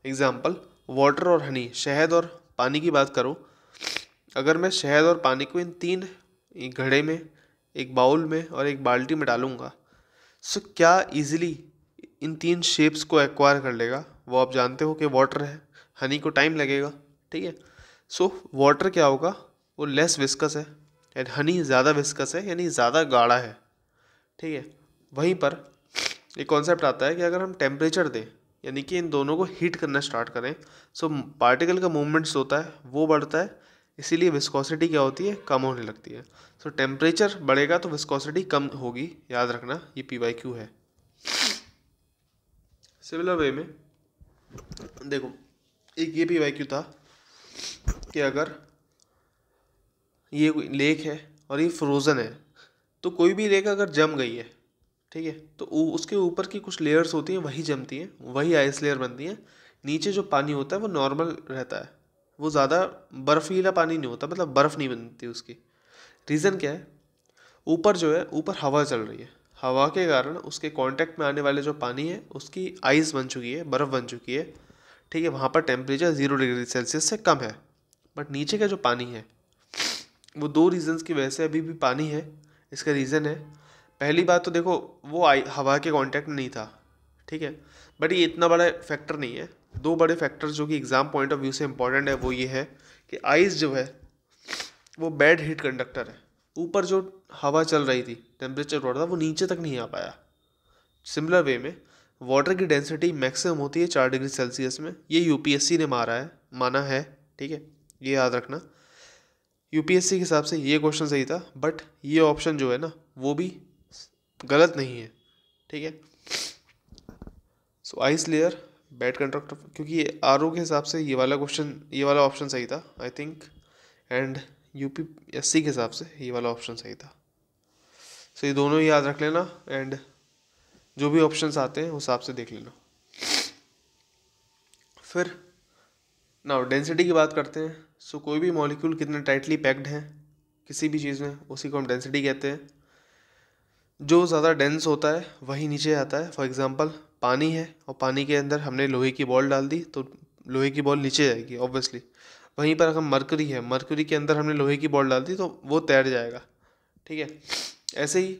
एग्जाम्पल, वाटर और हनी, शहद और पानी की बात करूँ, अगर मैं शहद और पानी को इन तीन, एक घड़े में, एक बाउल में और एक बाल्टी में डालूंगा, सो क्या इजीली इन तीन शेप्स को एक्वायर कर लेगा? वो आप जानते हो कि वाटर है, हनी को टाइम लगेगा, ठीक है। सो वाटर क्या होगा, वो लेस विस्कस है, एंड हनी ज़्यादा विस्कस है, यानी ज़्यादा गाढ़ा है, ठीक है। वहीं पर एक कॉन्सेप्ट आता है कि अगर हम टेम्परेचर दें, यानी कि इन दोनों को हीट करना स्टार्ट करें, सो पार्टिकल का मूवमेंट्स होता है वो बढ़ता है, इसीलिए विस्कोसिटी क्या होती है, कम होने लगती है। सो टेम्परेचर बढ़ेगा तो विस्कोसिटी कम होगी, याद रखना, ये PYQ है। सिमिलर वे में देखो, एक ये PYQ था कि अगर ये कोई लेक है और ये फ्रोज़न है, तो कोई भी लेक अगर जम गई है, ठीक है, तो उसके ऊपर की कुछ लेयर्स होती हैं वही जमती हैं, वही आइस लेयर बनती हैं। नीचे जो पानी होता है वो नॉर्मल रहता है, वो ज़्यादा बर्फीला पानी नहीं होता, मतलब बर्फ़ नहीं बनती उसकी। रीज़न क्या है, ऊपर जो है, ऊपर हवा चल रही है, हवा के कारण उसके कांटेक्ट में आने वाले जो पानी है उसकी आइस बन चुकी है, बर्फ़ बन चुकी है, ठीक है। वहाँ पर टेम्परेचर 0 डिग्री सेल्सियस से कम है। बट नीचे का जो पानी है वो दो रीजंस की वजह से अभी भी पानी है। इसका रीज़न है, पहली बात तो देखो, वो हवा के कांटेक्ट में नहीं था, ठीक है, बट ये इतना बड़ा फैक्टर नहीं है। दो बड़े फैक्टर्स जो कि एग्ज़ाम पॉइंट ऑफ व्यू से इंपॉर्टेंट है वो ये है कि आइस जो है वो बैड हीट कंडक्टर है। ऊपर जो हवा चल रही थी, टेम्परेचर बढ़ रहा था, वो नीचे तक नहीं आ पाया। सिमिलर वे में वाटर की डेंसिटी मैक्सिमम होती है 4 डिग्री सेल्सियस में, ये UPSC ने माना है, ठीक है, ये याद रखना। UPSC के हिसाब से ये क्वेश्चन सही था, बट ये ऑप्शन जो है ना वो भी गलत नहीं है, ठीक है। सो आइस लेयर बैड कंडक्टर, क्योंकि ये RO के हिसाब से ये वाला क्वेश्चन, ये वाला ऑप्शन सही था आई थिंक, एंड UPSC के हिसाब से ये वाला ऑप्शन सही था। सो ये दोनों ही याद रख लेना, एंड जो भी ऑप्शंस आते हैं उस हिसाब से देख लेना। फिर नाउ डेंसिटी की बात करते हैं। सो कोई भी मॉलिक्यूल कितने टाइटली पैक्ड है किसी भी चीज़ में, उसी को हम डेंसिटी कहते हैं। जो ज़्यादा डेंस होता है वही नीचे आता है। फॉर एग्जांपल, पानी है और पानी के अंदर हमने लोहे की बॉल डाल दी तो लोहे की बॉल नीचे जाएगी ऑब्वियसली। वहीं पर अगर मरकरी है, मरकरी के अंदर हमने लोहे की बॉल डाल दी तो वो तैर जाएगा, ठीक है। ऐसे ही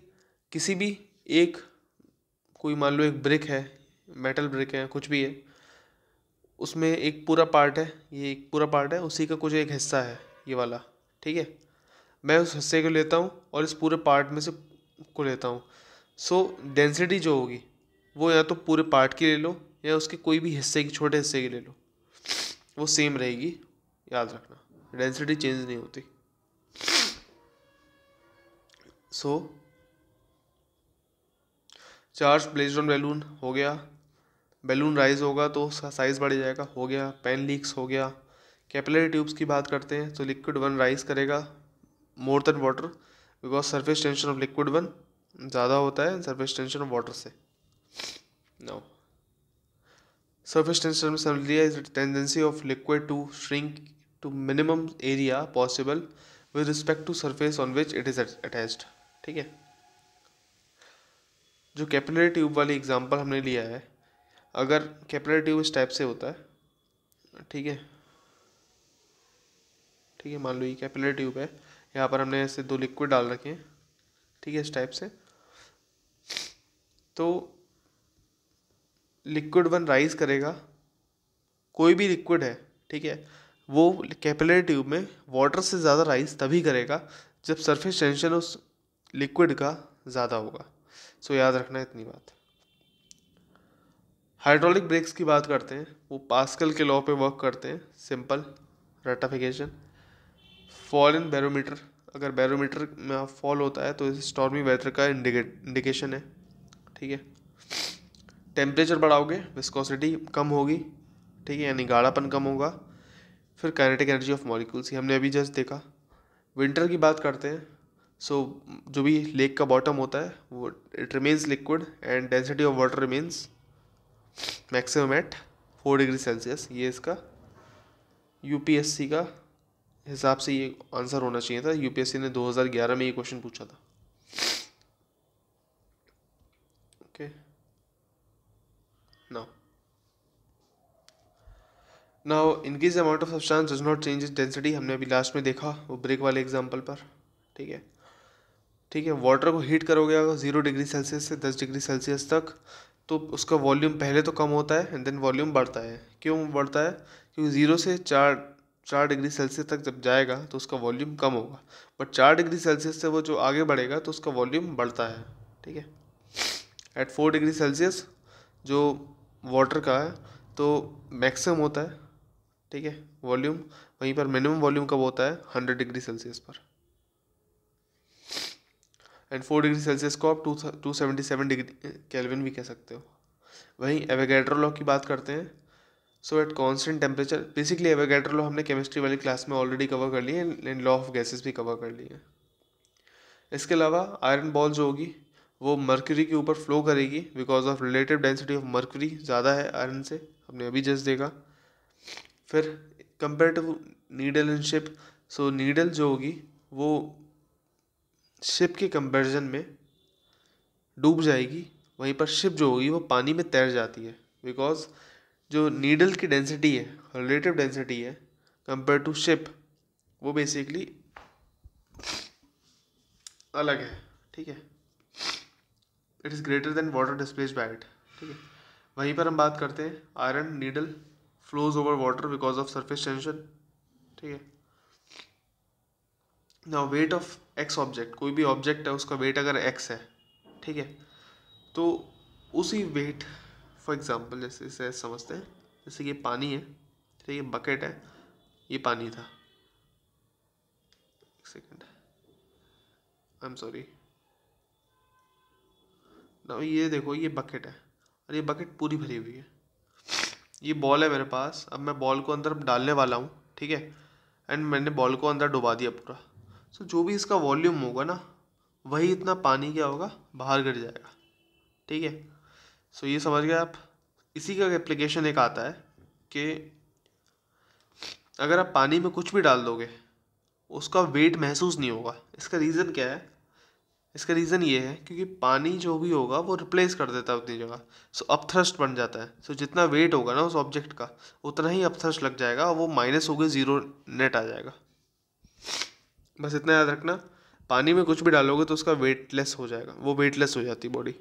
किसी भी एक, कोई मान लो एक ब्रिक है, मेटल ब्रिक है, कुछ भी है, उसमें एक पूरा पार्ट है, ये एक पूरा पार्ट है, उसी का कुछ एक हिस्सा है ये वाला, ठीक है। मैं उस हिस्से को लेता हूँ और इस पूरे पार्ट में से को लेता हूँ। सो डेंसिटी जो होगी वो या तो पूरे पार्ट की ले लो या उसके कोई भी हिस्से की, छोटे हिस्से की ले लो, वो सेम रहेगी, याद रखना, डेंसिटी चेंज नहीं होती। सो चार्ज प्लेस्ड ऑन बैलून हो गया, बैलून राइज होगा तो उसका साइज़ बढ़ जाएगा, हो गया। पेन लीक्स हो गया। कैपिलरी ट्यूब्स की बात करते हैं तो लिक्विड 1 राइज करेगा more than water, because surface tension of liquid 1 ज़्यादा होता है सरफेस टेंशन ऑफ वाटर से। नाउ surface tension में समझ लिया, is the tendency of liquid to shrink to minimum area possible with respect to surface on which it is attached, ठीक है। जो कैपिलरी ट्यूब वाली एग्जांपल हमने लिया है, अगर कैपिलरी ट्यूब इस टाइप से होता है, ठीक है, ठीक है, मान लो ये कैपिलरी ट्यूब है, यहाँ पर हमने ऐसे 2 लिक्विड डाल रखे हैं, ठीक है, इस टाइप से। तो लिक्विड 1 राइज करेगा, कोई भी लिक्विड है, ठीक है, वो कैपिलरी ट्यूब में वाटर से ज़्यादा राइज तभी करेगा जब सरफेस टेंशन उस लिक्विड का ज़्यादा होगा। सो याद रखना इतनी बात। हाइड्रोलिक ब्रेक्स की बात करते हैं, वो पास्कल के लॉ पे वर्क करते हैं। सिंपल रटिफिकेशन, फॉल इन बैरोमीटर, अगर बैरोमीटर में फॉल होता है तो स्टॉर्मी वेदर का इंडिकेशन है, ठीक है। टेम्परेचर बढ़ाओगे विस्कोसिटी कम होगी, ठीक है, यानी गाढ़ापन कम होगा। फिर काइनेटिक एनर्जी ऑफ मॉलिक्यूल्स, हमने अभी जस्ट देखा। विंटर की बात करते हैं। सो जो भी लेक का बॉटम होता है वो it remains liquid and density of water remains maximum at 4 degree Celsius. ये इसका यूपीएससी का हिसाब से ये आंसर होना चाहिए था। यूपीएससी ने 2011 में ये क्वेश्चन पूछा था। Okay, now increase amount of substance does not change its density, हमने अभी लास्ट में देखा वो ब्रेक वाले एग्जांपल पर, ठीक है। ठीक है, वाटर को हीट करोगे अगर 0 डिग्री सेल्सियस से 10 डिग्री सेल्सियस तक, तो उसका वॉल्यूम पहले तो कम होता है एंड देन वॉल्यूम बढ़ता है। क्यों बढ़ता है? क्योंकि 0 से 4 डिग्री सेल्सियस तक जब जाएगा तो उसका वॉल्यूम कम होगा, बट 4 डिग्री सेल्सियस से वो जो आगे बढ़ेगा तो उसका वॉल्यूम बढ़ता है, ठीक है। एट 4 डिग्री सेल्सियस जो वाटर का है तो मैक्सिमम होता है, ठीक है, वॉल्यूम। वहीं पर मिनिमम वॉल्यूम कब होता है? 100 डिग्री सेल्सियस पर। एंड 4 डिग्री सेल्सियस को आप 277 डिग्री केल्विन भी कह सकते हो। वहीं एवोगैड्रो लॉ की बात करते हैं। So at constant temperature, basically Avogadro law हमने केमिस्ट्री वाली क्लास में ऑलरेडी कवर कर ली है एंड लॉ ऑफ गैसेस भी कवर कर ली है। इसके अलावा आयरन बॉल जो होगी वो मर्क्यूरी के ऊपर फ्लो करेगी because of relative density of mercury ज़्यादा है आयरन से, हमने अभी जस्ट देखा। फिर compare to needle in ship, so needle जो होगी वो शिप के कंपैरिजन में डूब जाएगी, वहीं पर शिप जो होगी वो पानी में तैर जाती है बिकॉज जो नीडल की डेंसिटी है, रिलेटिव डेंसिटी है कंपेयर टू शिप, वो बेसिकली अलग है, ठीक है। It is greater than water displaced by it, ठीक है। वहीं पर हम बात करते हैं iron needle flows over water because of surface tension, ठीक है। Now weight of x object, कोई भी ऑब्जेक्ट है उसका वेट अगर एक्स है, ठीक है, तो उसी वेट, फॉर एग्जांपल जैसे इसे समझते हैं, जैसे कि पानी है, ठीक है, बकेट है, ये पानी था, एक second, I am sorry. Now ये देखो ये बकेट है और ये बकेट पूरी भरी हुई है। ये बॉल है मेरे पास, अब मैं बॉल को अंदर डालने वाला हूँ, ठीक है, एंड मैंने बॉल को अंदर डुबा दिया पूरा। सो जो भी इसका वॉल्यूम होगा ना, वही इतना पानी क्या होगा, बाहर गिर जाएगा, ठीक है। सो ये समझ गए आप। इसी का एप्लीकेशन एक आता है कि अगर आप पानी में कुछ भी डाल दोगे उसका वेट महसूस नहीं होगा। इसका रीज़न क्या है? इसका रीज़न ये है क्योंकि पानी जो भी होगा वो रिप्लेस कर देता है उतनी जगह, सो अपथ्रस्ट बन जाता है। सो जितना वेट होगा ना उस ऑब्जेक्ट का उतना ही अपथ्रस्ट लग जाएगा और वो माइनस हो गए 0 नेट आ जाएगा। बस इतना याद रखना, पानी में कुछ भी डालोगे तो उसका वेटलेस हो जाएगा, वो वेटलेस हो जाती है बॉडी।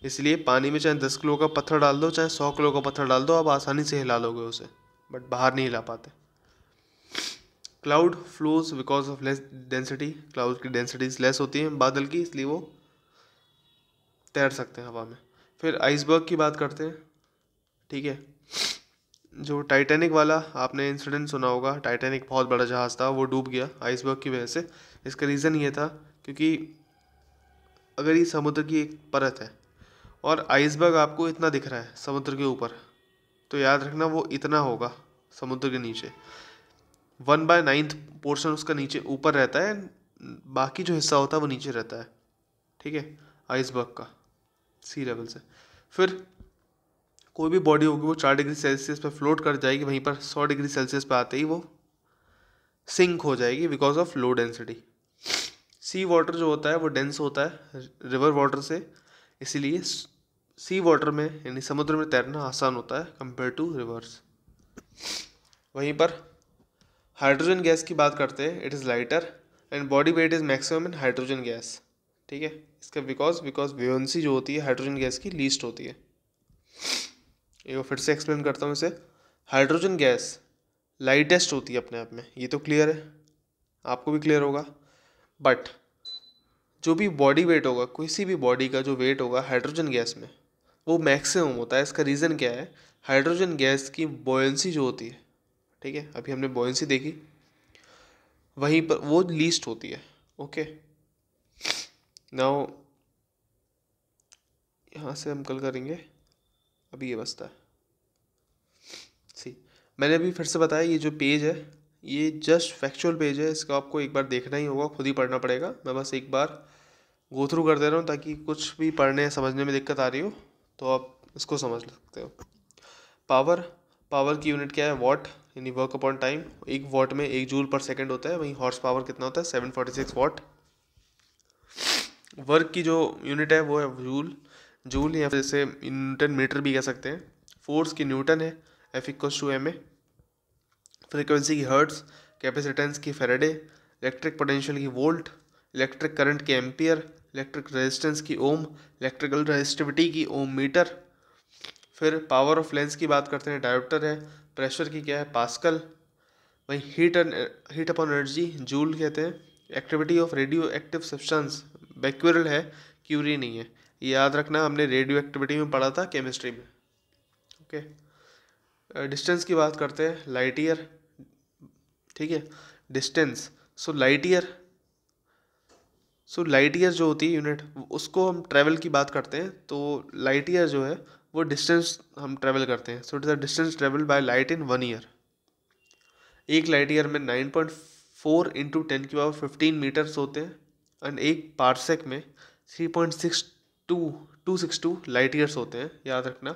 इसलिए पानी में चाहे 10 किलो का पत्थर डाल दो चाहे 100 किलो का पत्थर डाल दो, आप आसानी से हिला लोगे उसे, बट बाहर नहीं हिला पाते। Cloud flows because of less density, cloud की डेंसिटीज लेस होती है बादल की, इसलिए वो तैर सकते हैं हवा में। फिर आइसबर्ग की बात करते हैं, ठीक है। जो टाइटैनिक वाला आपने इंसिडेंट सुना होगा, टाइटैनिक बहुत बड़ा जहाज़ था, वो डूब गया आइसबर्ग की वजह से। इसका रीज़न ये था क्योंकि अगर ये समुद्र की एक परत है और आइसबर्ग आपको इतना दिख रहा है समुद्र के ऊपर, तो याद रखना वो इतना होगा समुद्र के नीचे, 1/9 पोर्शन उसका नीचे ऊपर रहता है, बाकी जो हिस्सा होता है वो नीचे रहता है, ठीक है, आइसबर्ग का सी लेवल से। फिर कोई भी बॉडी होगी वो 4 डिग्री सेल्सियस पे फ्लोट कर जाएगी, वहीं पर 100 डिग्री सेल्सियस पे आते ही वो सिंक हो जाएगी because of low density. Sea water जो होता है वो डेंस होता है रिवर वाटर से, इसीलिए सी वाटर में यानी समुद्र में तैरना आसान होता है कंपेयर टू रिवर्स। वहीं पर हाइड्रोजन गैस की बात करते हैं, it is lighter and body weight is maximum in hydrogen gas, ठीक है। इसका बिकॉज वेवेंसी जो होती है हाइड्रोजन गैस की लीस्ट होती है। एक बार फिर से एक्सप्लेन करता हूँ इसे। हाइड्रोजन गैस लाइटेस्ट होती है अपने आप में, ये तो क्लियर है, आपको भी क्लियर होगा। बट जो भी बॉडी वेट होगा, किसी भी बॉडी का जो वेट होगा हाइड्रोजन गैस में, वो मैक्सिमम होता है। इसका रीज़न क्या है? हाइड्रोजन गैस की बॉयंसी जो होती है, ठीक है, अभी हमने बॉयंसी देखी, वहीं पर वो लीस्ट होती है। ओके, नाउ यहाँ से हम कल करेंगे, अभी ये बचता है। सी, मैंने अभी फिर से बताया ये जो पेज है ये जस्ट फैक्चुअल पेज है, इसको आपको एक बार देखना ही होगा, खुद ही पढ़ना पड़ेगा। मैं बस एक बार गो थ्रू कर दे रहा हूँ ताकि कुछ भी पढ़ने समझने में दिक्कत आ रही हो तो आप इसको समझ सकते हो। पावर, पावर की यूनिट क्या है? वॉट, यानी वर्क अपॉन टाइम। एक वॉट में 1 जूल/सेकंड होता है, वहीं हॉर्स पावर कितना होता है? 746 वॉट। वर्क की जो यूनिट है वो है जूल, जूल या फिर इसे न्यूटन मीटर भी कह सकते हैं। फोर्स की न्यूटन है, F=ma। फ्रीक्वेंसी की हर्ट्ज, कैपेसिटेंस की फेरेडे, इलेक्ट्रिक पोटेंशियल की वोल्ट, इलेक्ट्रिक करंट की एम्पियर, इलेक्ट्रिक रेजिस्टेंस की ओम, इलेक्ट्रिकल रेजिस्टिविटी की ओम मीटर। फिर पावर ऑफ लेंस की बात करते हैं, डायोप्टर है। प्रेशर की क्या है? पास्कल। वहीं हीट अपॉन एनर्जी जूल कहते हैं। Activity of radioactive substance becquerel है, क्यूरी नहीं है, ये याद रखना, हमने रेडियो एक्टिविटी में पढ़ा था केमिस्ट्री में। ओके, डिस्टेंस की बात करते हैं, लाइट ईयर। ठीक है, डिस्टेंस, सो लाइट ईयर जो होती है यूनिट, उसको हम ट्रैवल की बात करते हैं, तो लाइट ईयर जो है वो डिस्टेंस हम ट्रैवल करते हैं। So it is the distance travel by light in 1 year. एक लाइट ईयर में 9.4 इंटू 10⁻15 मीटर्स होते हैं, एंड एक पार्सेक में 3.62 लाइट ईयर्स होते हैं, याद रखना।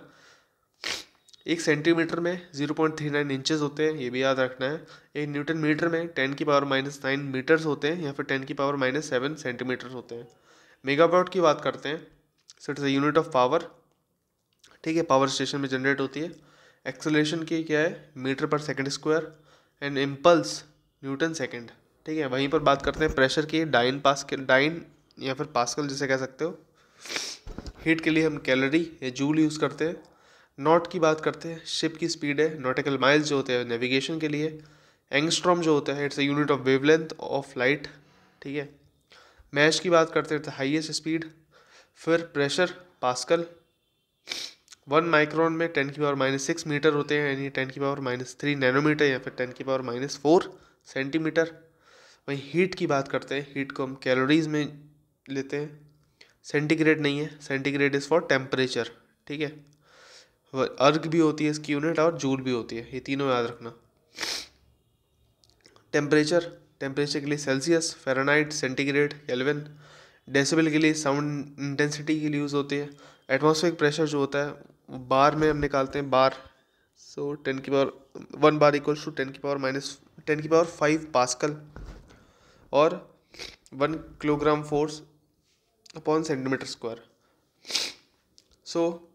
एक सेंटीमीटर में 0.39 इंचेस होते हैं, ये भी याद रखना है। एक न्यूटन मीटर में 10⁻⁻9 मीटर्स होते हैं या फिर 10⁻⁻7 सेंटीमीटर होते हैं। मेगावाट की बात करते हैं, so it is a unit of power. ठीक है, पावर स्टेशन में जनरेट होती है। एक्सेलरेशन की क्या है? मीटर पर second square. And impulse Newton second. ठीक है, वहीं पर बात करते हैं प्रेशर की, डाइन या फिर पास्कल जिसे कह सकते हो। हीट के लिए हम कैलोरी या जूल यूज़ करते हैं। नॉट की बात करते हैं, शिप की स्पीड है। नॉटिकल माइल्स जो होते हैं नेविगेशन के लिए। एंगस्ट्रॉम जो होता है it's a unit of wavelength of light. ठीक है, मैश की बात करते हैं तो हाईएस्ट स्पीड। फिर प्रेशर पास्कल। 1 माइक्रोन में 10⁻⁻6 मीटर होते हैं, यानी 10⁻⁻3 नैनोमीटर या फिर 10⁻⁻4 सेंटीमीटर। वहीं हीट की बात करते हैं, हीट को हम कैलोरीज में लेते हैं, सेंटीग्रेड नहीं है, सेंटीग्रेड इज़ फॉर टेम्परेचर। ठीक है, अर्ग भी होती है इसकी यूनिट और जूल भी होती है, ये तीनों याद रखना। टेम्परेचर, टेम्परेचर के लिए Celsius, Fahrenheit, centigrade, kelvin. Decibel के लिए साउंड इंटेंसिटी के लिए यूज़ होती है। एटमॉस्फेरिक प्रेशर जो होता है वो बार में हम निकालते हैं, bar. So 1 bar equals to 10⁻5 pascal और 1 kilogram force upon centimetre square. So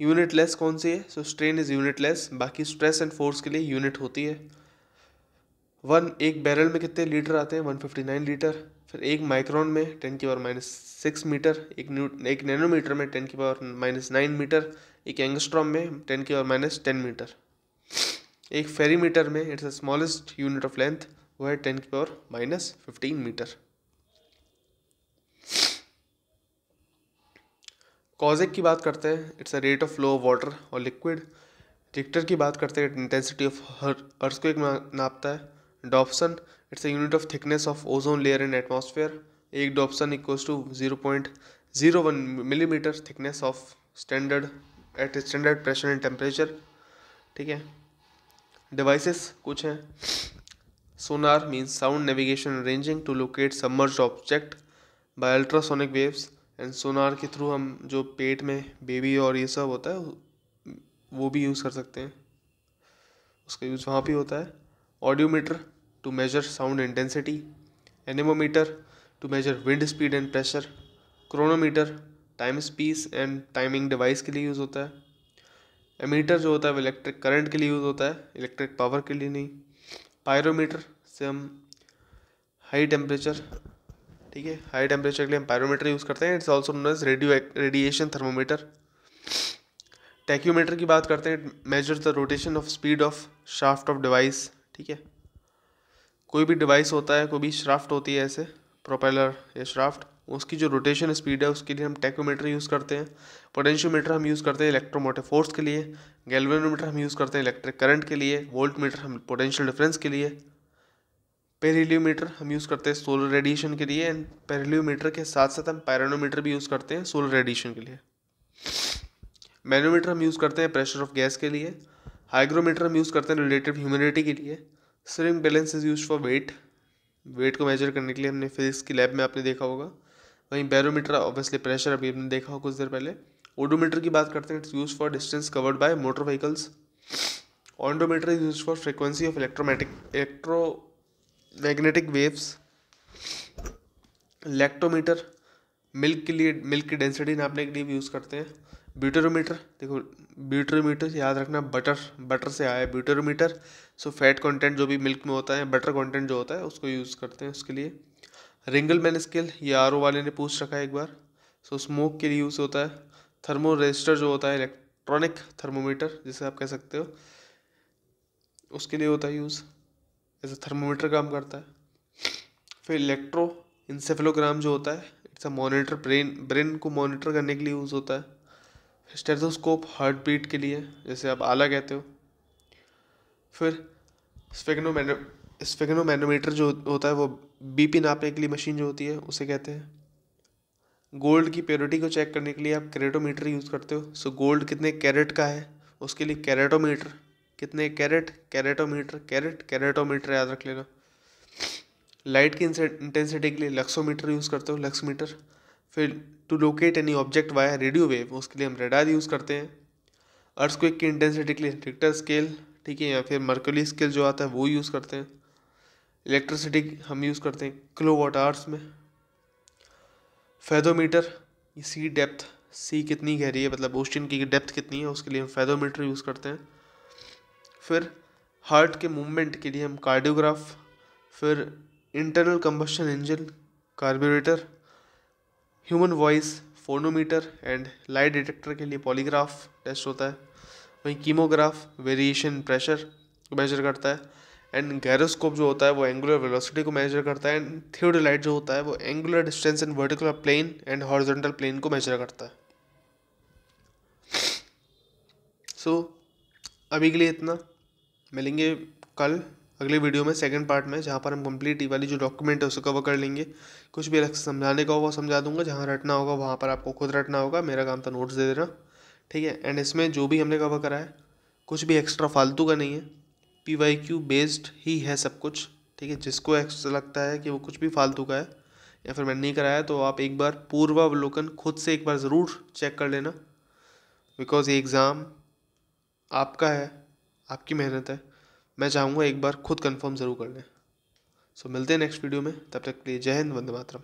unitless कौन सी है? सो स्ट्रेन इज़ यूनिटलेस, बाकी स्ट्रेस एंड फोर्स के लिए यूनिट होती है। एक बैरल में कितने लीटर आते हैं? 159 लीटर। फिर एक माइक्रोन में 10⁻6 मीटर, एक नैनोमीटर में 10⁻9 मीटर, एक एंगस्ट्रॉम में 10⁻10 मीटर। एक फेरीमीटर में it's the smallest unit of length, वो है 10⁻15 मीटर। कॉजिक की बात करते हैं, it's a rate of flow of water और लिक्विड। रिक्टर की बात करते हैं, इंटेंसिटी ऑफ अर्थक्वेक नापता है। Dobson, it's a unit of thickness of ozone layer in atmosphere. एक Dobson equals to 0.01 millimetre thickness of standard at standard pressure and temperature. ठीक है, डिवाइसेस कुछ हैं। Sonar means sound navigation ranging to locate submerged object by ultrasonic waves. And sonar के through हम जो पेट में baby और ये सब होता है वो भी यूज़ कर सकते हैं, उसका यूज़ वहाँ भी होता है। Audiometer to measure sound intensity. Anemometer to measure wind speed and pressure. Chronometer time piece and timing device के लिए यूज़ होता है। एमीटर जो होता है वो इलेक्ट्रिक करंट के लिए यूज़ होता है, इलेक्ट्रिक पावर के लिए नहीं। पायरोमीटर से हम हाई टेम्परेचर, ठीक है, हाई टेम्परेचर के लिए हम पायरोमीटर यूज़ करते हैं। It's also known as radiation thermometer. Tachometer की बात करते हैं, measure the rotation of speed of shaft of device. ठीक है, कोई भी डिवाइस होता है, कोई भी शाफ्ट होती है ऐसे प्रोपेलर या शाफ्ट, उसकी जो रोटेशन स्पीड है उसके लिए हम टैक्योमीटर यूज़ करते हैं। पोटेंशियोमीटर हम यूज़ करते हैं इलेक्ट्रोमोटिव फोर्स के लिए। गैल्वेनोमीटर हम यूज़ करते हैं इलेक्ट्रिक करंट के लिए। वोल्टमीटर हम पोटेंशियल डिफरेंस के लिए। पेरिलियोमीटर हम यूज़ करते हैं सोलर रेडिएशन के लिए, एंड पेरिलियोमीटर के साथ साथ हम पायरोनोमीटर भी यूज़ करते हैं सोलर रेडिएशन के लिए। मैनोमीटर हम यूज़ करते हैं प्रेशर ऑफ गैस के लिए। हाइग्रोमीटर हम यूज़ करते हैं रिलेटिव ह्यूमिडिटी के लिए। Spring balance is use for wait को मेजर करने के लिए, हमने फिजिक्स की लैब में आपने देखा होगा। वहीं बैरोमीटर ऑब्वियसली प्रेशर अभी हमने देखा हो कुछ देर पहले। ओडोमीटर की बात करते हैं, it's use for distance covered by motor vehicles. Ondometer is use for frequency of electromagnetic waves. Lactometer milk के लिए, मिल्क की डेंसिटी नापने के लिए भी यूज़ करते हैं। ब्यूटेरोमीटर, देखो ब्यूटेरोमीटर याद रखना बटर से आया है ब्यूटेरोमीटर। सो फैट कंटेंट जो भी मिल्क में होता है, बटर कंटेंट जो होता है उसको यूज़ करते हैं उसके लिए। रिंगलमैन स्केल, ये आरओ वाले ने पूछ रखा है एक बार। सो स्मोक के लिए यूज़ होता है। थर्मो रजिस्टर जो होता है, इलेक्ट्रॉनिक थर्मोमीटर जिसे आप कह सकते हो, उसके लिए होता है यूज़, ऐसे थर्मोमीटर काम करता है। फिर इलेक्ट्रो इंसेफेलोग्राम जो होता है, इट्स अ मॉनिटर, ब्रेन को मॉनिटर करने के लिए यूज़ होता है। स्टेथोस्कोप हार्ट बीट के लिए, जैसे आप आला कहते हो। फिर स्फेगनोमैनोमीटर जो होता है वो बीपी नापने के लिए मशीन जो होती है उसे कहते हैं। गोल्ड की प्योरिटी को चेक करने के लिए आप कैरेटोमीटर यूज़ करते हो। सो गोल्ड कितने कैरेट का है उसके लिए कैरेटोमीटर, कितने कैरेट, कैरेटोमीटर याद रख लेना। लाइट की इंटेंसिटी के लिए लक्सोमीटर यूज़ करते हो, लक्समीटर। फिर to locate any object via radio wave, उसके लिए हम रेडार यूज़ करते हैं। अर्थक्वेक की इंटेंसिटी के लिए रिक्टर स्केल, ठीक है, या फिर मर्क्यूरी स्केल जो आता है वो यूज़ करते हैं। इलेक्ट्रिसिटी हम यूज़ करते हैं किलोवाट आवर्स में। फेदोमीटर, सी डेप्थ, सी कितनी गहरी है, मतलब ओशन की डेप्थ कितनी है, उसके लिए हम फेदोमीटर यूज़ करते हैं। फिर हार्ट के मूवमेंट के लिए हम कार्डियोग्राफ। फिर internal combustion engine, carburettor. Human voice phonometer, and light detector के लिए पॉलीग्राफ टेस्ट होता है। वहीं कीमोग्राफ वेरिएशन प्रेशर को मेजर करता है। एंड गैरोस्कोप जो होता है वो एंगुलर वेलोसिटी को मेजर करता है। एंड थियोडोलाइट जो होता है वो angular distance in vertical plane and horizontal plane को मेजर करता है। सो अभी के लिए इतना, मिलेंगे कल अगले वीडियो में सेकंड पार्ट में, जहाँ पर हम कंप्लीट वाली जो डॉक्यूमेंट है उसे कवर कर लेंगे। कुछ भी अलग से समझाने का होगा समझा दूंगा, जहाँ रटना होगा वहाँ पर आपको खुद रटना होगा, मेरा काम था नोट्स दे देना, ठीक है। एंड इसमें जो भी हमने कवर करा है कुछ भी एक्स्ट्रा फालतू का नहीं है, PYQ बेस्ड ही है सब कुछ, ठीक है। जिसको ऐसा लगता है कि वो कुछ भी फालतू का है या फिर मैंने नहीं कराया तो आप एक बार पूर्वावलोकन खुद से एक बार ज़रूर चेक कर लेना, बिकॉज ये एग्ज़ाम आपका है, आपकी मेहनत है। मैं चाहूँगा एक बार खुद कंफर्म ज़रूर कर लें। सो मिलते हैं नेक्स्ट वीडियो में, तब तक के लिए जय हिंद, वंदे मातरम।